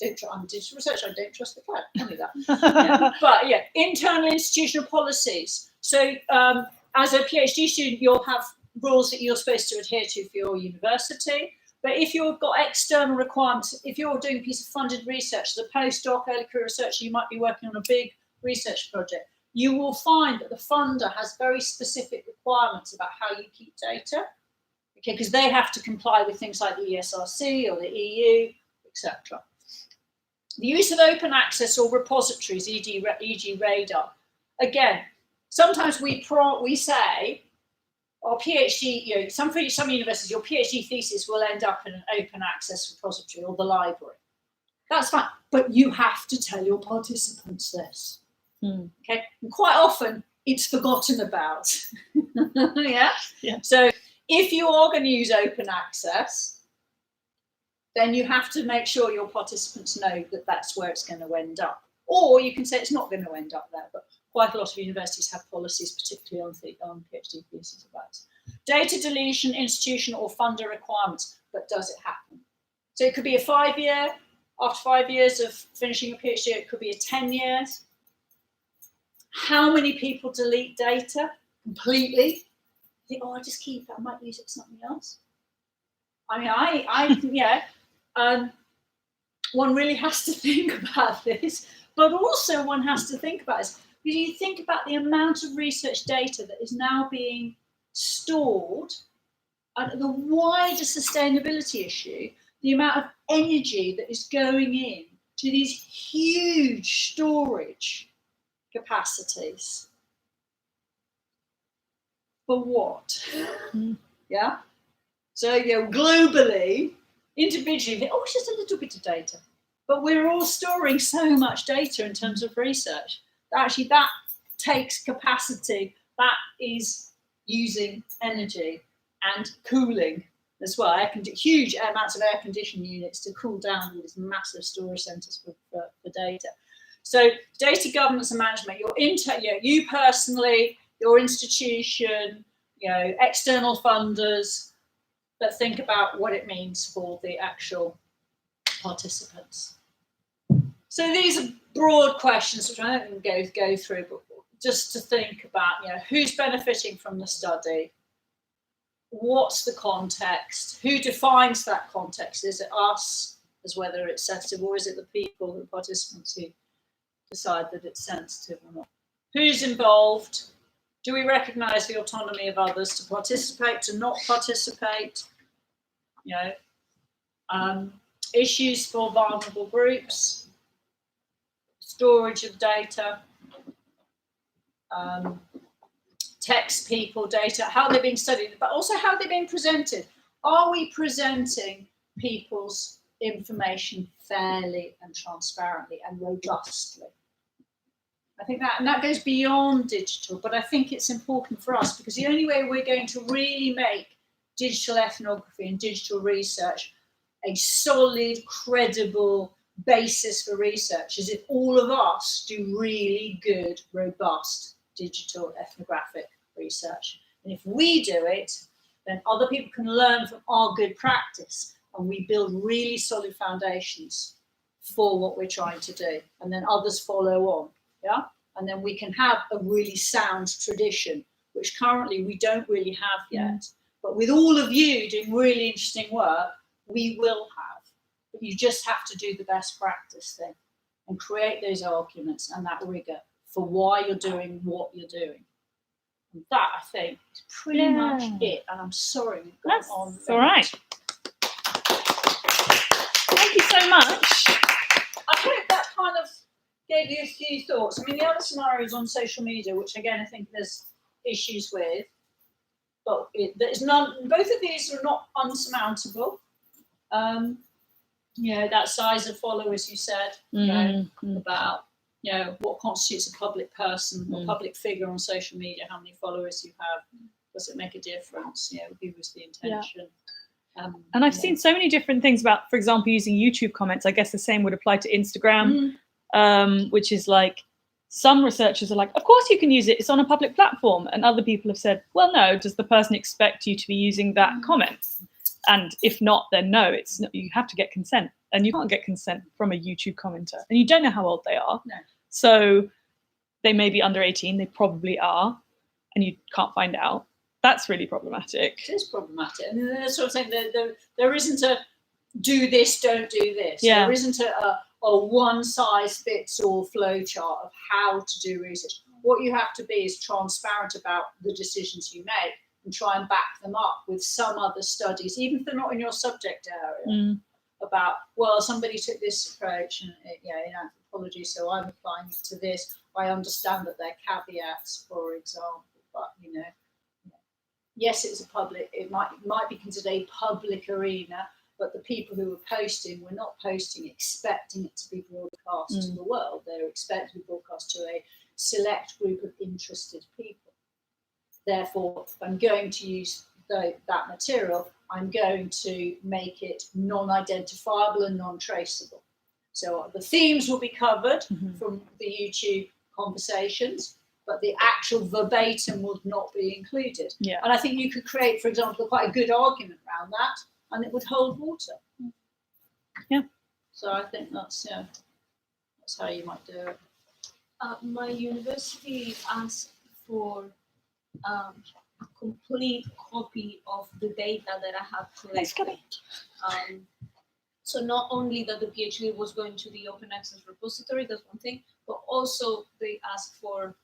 I'm digital researcher, I don't trust the cloud, tell me that. Yeah. But yeah, internal institutional policies. So as a PhD student, you'll have rules that you're supposed to adhere to for your university. But if you've got external requirements, if you're doing a piece of funded research, as a postdoc, early career researcher, you might be working on a big research project, you will find that the funder has very specific requirements about how you keep data, okay, because they have to comply with things like the ESRC or the EU, etc. The use of open access or repositories, e.g. Radar. Again, sometimes we say, our PhD, some universities, your PhD thesis will end up in an open access repository or the library. That's fine, but you have to tell your participants this. Okay, and quite often it's forgotten about. Yeah. So if you are going to use open access, then you have to make sure your participants know that that's where it's going to end up. Or you can say it's not going to end up there, but quite a lot of universities have policies, particularly on PhD theses about it. Data deletion, institution or funder requirements, but does it happen? So it could be a 5-year, after 5 years of finishing a PhD, it could be a 10 years. How many people delete data completely? You think, oh, I just keep it, I might use it for something else. I mean, one really has to think about this, but also one has to think about this. Because you think about the amount of research data that is now being stored, and the wider sustainability issue, the amount of energy that is going in to these huge storage capacities. For what? Yeah. So globally, individually, oh, it's just a little bit of data, but we're all storing so much data in terms of research. Actually, that takes capacity. That is using energy and cooling as well. Huge amounts of air conditioning units to cool down these massive storage centres for data. So data governance and management, you personally, your institution, external funders, but think about what it means for the actual participants. So these are broad questions which I don't go through, but just to think about, who's benefiting from the study, what's the context, who defines that context? Is it us, as whether it's sensitive, or is it the people, the participants who decide that it's sensitive or not? Who's involved? Do we recognise the autonomy of others to participate, to not participate? Issues for vulnerable groups, storage of data, text people data, how they're being studied, but also how they're being presented. Are we presenting people's information fairly and transparently and robustly? I think that goes beyond digital, but I think it's important for us because the only way we're going to really make digital ethnography and digital research a solid, credible basis for research is if all of us do really good, robust digital ethnographic research. And if we do it, then other people can learn from our good practice and we build really solid foundations for what we're trying to do. And then others follow on, yeah? And then we can have a really sound tradition, which currently we don't really have yet. But with all of you doing really interesting work, we will have. But you just have to do the best practice thing and create those arguments and that rigor for why you're doing what you're doing. And that, I think, is pretty much it. And I'm sorry we've gone on. That's all right. Thank you so much. I hope that kind of gave you a few thoughts. I mean, the other scenarios on social media, which again, I think there's issues with, but there's none. Both of these are not unsurmountable. That size of followers you said about, what constitutes a public person or public figure on social media, how many followers you have, does it make a difference? Who was the intention? And I've seen so many different things about, for example, using YouTube comments. I guess the same would apply to Instagram, which is like, some researchers are like, of course you can use it, it's on a public platform. And other people have said, well, no, does the person expect you to be using that comment? And if not, then no, it's not, you have to get consent. and you can't get consent from a YouTube commenter, and you don't know how old they are. No. So they may be under 18, they probably are, and you can't find out. That's really problematic. It is problematic. And they're sort of saying that there isn't a do this, don't do this. Yeah. There isn't a one-size-fits-all flow chart of how to do research. What you have to be is transparent about the decisions you make and try and back them up with some other studies, even if they're not in your subject area, about, well, somebody took this approach and, in anthropology, so I'm applying it to this. I understand that there are caveats, for example, but, yes, it's a public, it might be considered a public arena, but the people who were posting were not posting expecting it to be broadcast to the world. They were expected to be broadcast to a select group of interested people. Therefore, if I'm going to use that material, I'm going to make it non-identifiable and non-traceable. So the themes will be covered from the YouTube conversations, but the actual verbatim would not be included. Yeah. And I think you could create, for example, quite a good argument around that, and it would hold water. Yeah. So I think that's how you might do it. My university asked for a complete copy of the data that I had collected. So not only that the PhD was going to the open access repository, that's one thing, but also they asked for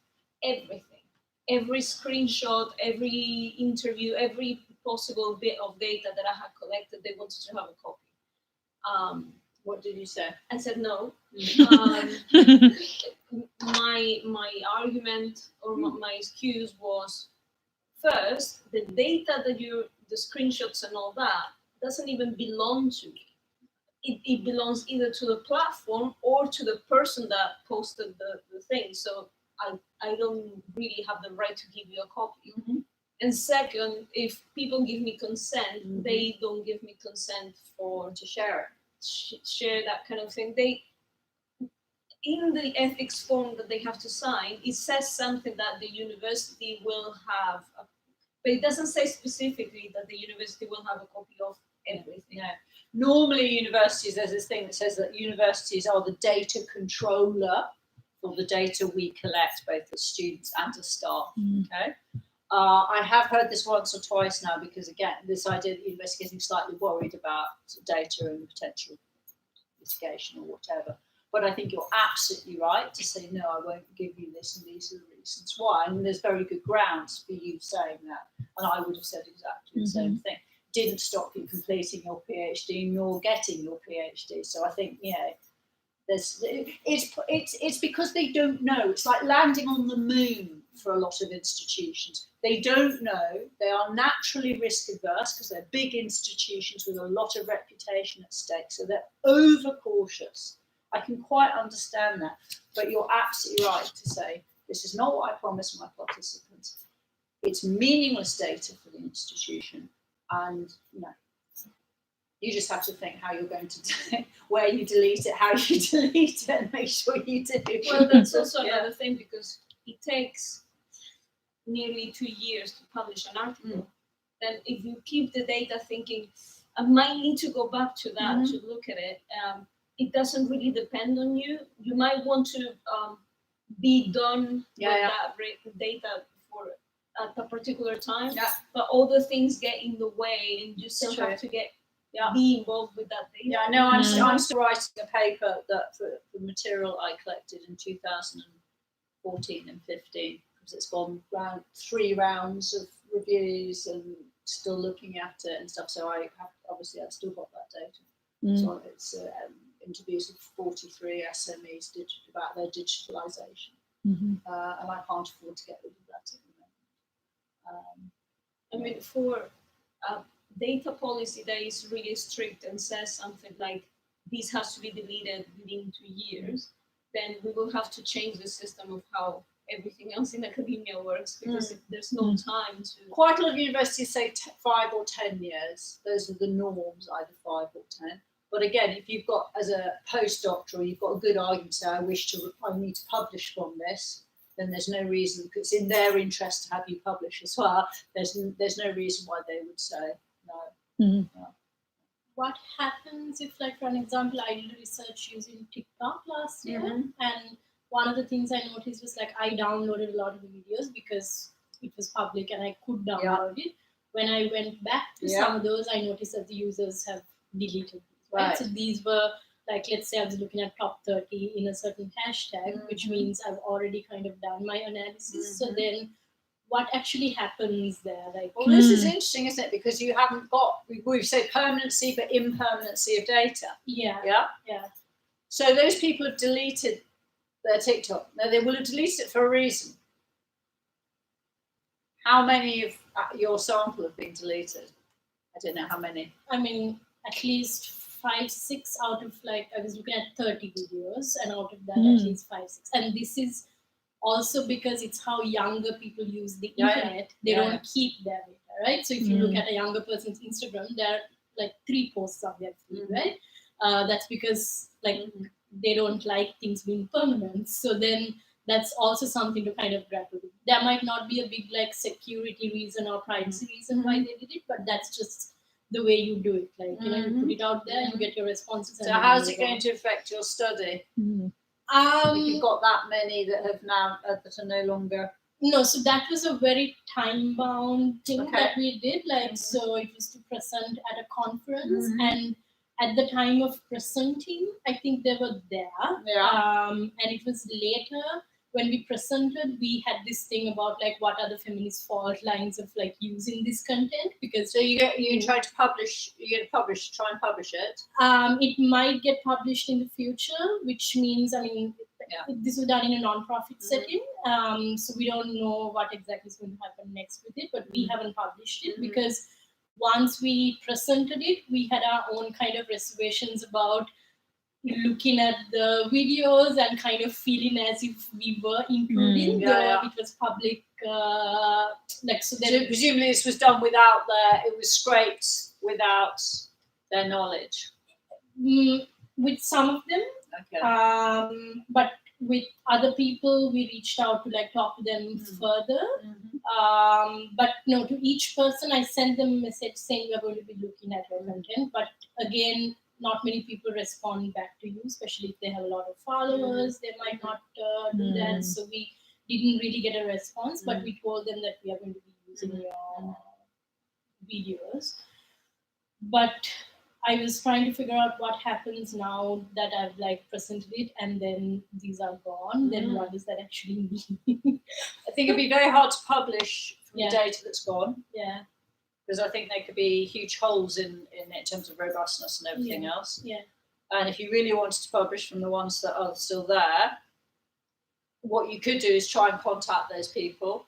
everything, every screenshot, every interview, every possible bit of data that I had collected. They wanted to have a copy. What did you say? I said no. My argument or my excuse was, first, the data that the screenshots and all that doesn't even belong to me. It belongs either to the platform or to the person that posted the thing. So I don't really have the right to give you a copy. And second, if people give me consent, they don't give me consent to share it, share that kind of thing. They, in the ethics form that they have to sign, it says something that the university will have, but it doesn't say specifically that the university will have a copy of everything. No. Normally, universities, there's this thing that says that universities are the data controller for the data we collect, both as students and as staff. Okay. I have heard this once or twice now, because again, this idea that the university is getting slightly worried about data and potential litigation or whatever. But I think you're absolutely right to say, no, I won't give you this, and these are the reasons why. And there's very good grounds for you saying that. And I would have said exactly the same thing. Didn't stop you completing your PhD nor getting your PhD. So I think, it's because they don't know. It's like landing on the moon for a lot of institutions. They don't know. They are naturally risk averse because they're big institutions with a lot of reputation at stake. So they're overcautious. I can quite understand that. But you're absolutely right to say, this is not what I promised my participants. It's meaningless data for the institution. And you just have to think how you're going to do it, where you delete it, how you delete it, and make sure you do. Well, that's also another thing, because it takes nearly 2 years to publish an article. Then if you keep the data thinking, I might need to go back to that to look at it, it doesn't really depend on you. You might want to be done with that data at a particular time, but all the things get in the way, and you still have to be involved with that data. Yeah, no, I'm still writing a paper that for the material I collected in 2014 and 15, because it's gone round 3 rounds of reviews and still looking at it and stuff. So I've still got that data. So it's interviews with 43 SMEs about their digitalisation, and I can't afford to get rid of that at the moment. I mean, for data policy that is really strict and says something like this has to be deleted within 2 years, then we will have to change the system of how everything else in academia works, because there's no time to. Quite a lot of universities say 5 or 10 years. Those are the norms, either 5 or 10. But again, if you've got, as a postdoctoral, you've got a good argument to say, I need to publish from this, then there's no reason, because it's in their interest to have you publish as well. There's no reason why they would say no. what happens if, like, for an example, I did research using TikTok last year, and one of the things I noticed was, like, I downloaded a lot of the videos because it was public and I could download it. When I went back to some of those, I noticed that the users have deleted these, right? So these were, like, let's say I was looking at top 30 in a certain hashtag, which means I've already kind of done my analysis. So then what actually happens there? Like, well, this is interesting, isn't it? Because you haven't got, we've said permanency, but impermanency of data. Yeah. So those people have deleted their TikTok. Now, they will have deleted it for a reason. How many of your sample have been deleted? I don't know how many. I mean, at least 5, 6 out of, like, I was looking at 30 videos, and out of that, at least 5, 6. And this is also because it's how younger people use the internet. They don't keep their data, right? So if you look at a younger person's Instagram, there are like 3 posts on their feed, right? That's because, like, they don't like things being permanent. So then that's also something to kind of grapple with. There might not be a big, like, security reason or privacy reason why they did it, but that's just the way you do it. Like, you know, you put it out there, you get your responses. So how's it going to affect your study? If you've got that many that have now that are no longer. No, so that was a very time-bound thing that we did. Like, so it was to present at a conference, and at the time of presenting, I think they were there. And it was later when we presented, we had this thing about, like, what are the feminist fault lines of, like, using this content, because so you try to publish, try and publish it. It might get published in the future, which means, I mean, this was done in a non-profit setting, so we don't know what exactly is going to happen next with it, but we haven't published it because once we presented it, we had our own kind of reservations about looking at the videos and kind of feeling as if we were including it was public, like, so then presumably this was done without it was scraped without their knowledge. With some of them, but with other people we reached out to, like, talk to them further, but no, to each person I sent them a message saying we're going to be looking at your content, but again, not many people respond back to you, especially if they have a lot of followers. They might not do that, so we didn't really get a response, but we told them that we are going to be using your videos. But I was trying to figure out what happens now that I've, like, presented it and then these are gone. Then what does that actually mean? I think it'd be very hard to publish from the data that's gone. Yeah. Because I think there could be huge holes in terms of robustness and everything else. Yeah. And if you really wanted to publish from the ones that are still there, what you could do is try and contact those people.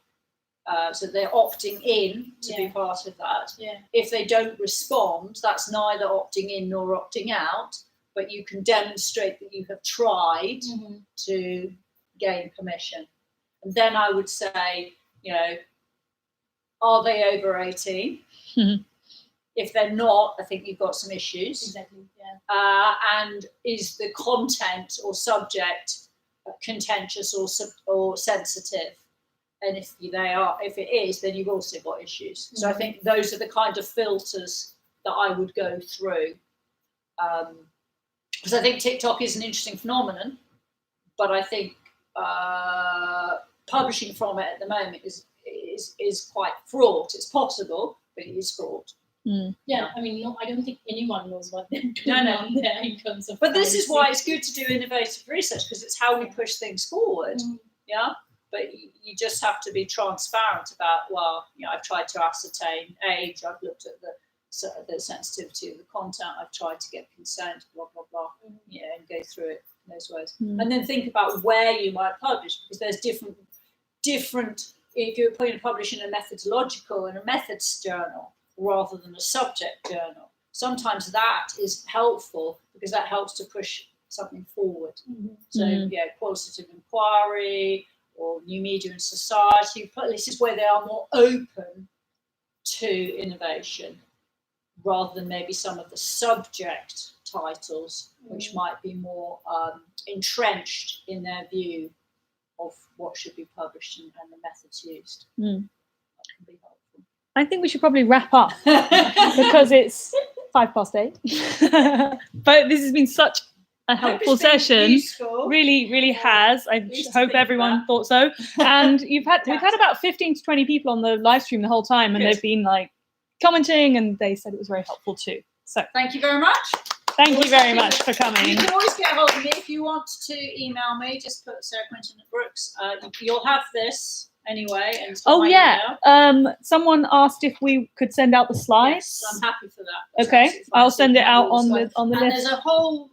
So they're opting in to be part of that. Yeah. If they don't respond, that's neither opting in nor opting out, but you can demonstrate that you have tried to gain permission. And then I would say, you know, are they over 18? If they're not, I think you've got some issues. Exactly, yeah. And is the content or subject contentious or sensitive? And if it is, then you've also got issues. So I think those are the kind of filters that I would go through. Because I think TikTok is an interesting phenomenon, but I think publishing from it at the moment is quite fraught. It's possible, but it is fraught. Yeah, I mean, no, I don't think anyone knows what they're doing on there in terms of. But this is why it's good to do innovative research, because it's how we push things forward. Yeah. But you just have to be transparent about, well, you know, I've tried to ascertain age, I've looked at the sensitivity of the content, I've tried to get consent, blah, blah, blah, you know, and go through it in those ways. And then think about where you might publish, because there's different, if you're going to publish in a methodological and a methods journal rather than a subject journal, sometimes that is helpful because that helps to push something forward. So, yeah, qualitative inquiry, or new media and society, places where they are more open to innovation, rather than maybe some of the subject titles, which might be more entrenched in their view of what should be published and the methods used. That can be helpful. I think we should probably wrap up because it's 8:05. But this has been such a helpful session. Useful. Really has. I Used to hope think everyone that. thought so. And we've had about 15 to 20 people on the live stream the whole time, and Good. they've been like commenting, and they said it was very helpful too. So Thank you very much. thank you Always very happy much to- for coming. You can always get hold of me if you want to email me. Just put Sarah Quinton at Brookes. You'll have this anyway. And it's got Oh my yeah. email. Someone asked if we could send out the slides. Yes, I'm happy for that. That's Okay, absolutely fine. I'll So send you it can have out all on slides. the And list. there's a whole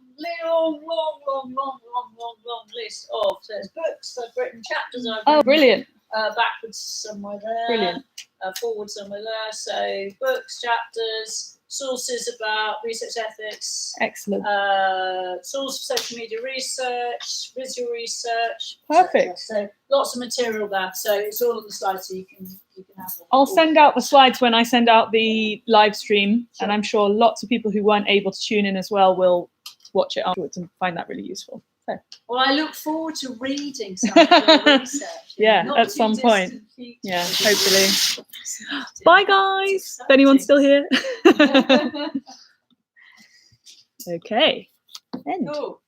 long list of so there's books I've written, chapters I've Oh, written, brilliant. backwards somewhere there, Brilliant. Forward somewhere there. So books, chapters, sources about research ethics, Excellent. source of social media research, visual research. Perfect. etc. So lots of material there. So it's all on the slide, so you can have it. I'll send out the slides when I send out the live stream, and I'm sure lots of people who weren't able to tune in as well will watch it afterwards and find that really useful. So. Well, I look forward to reading some of your research. Yeah, Not at too some point. distant future. Yeah, hopefully. Bye, guys. If anyone's still here. Okay. End. Cool.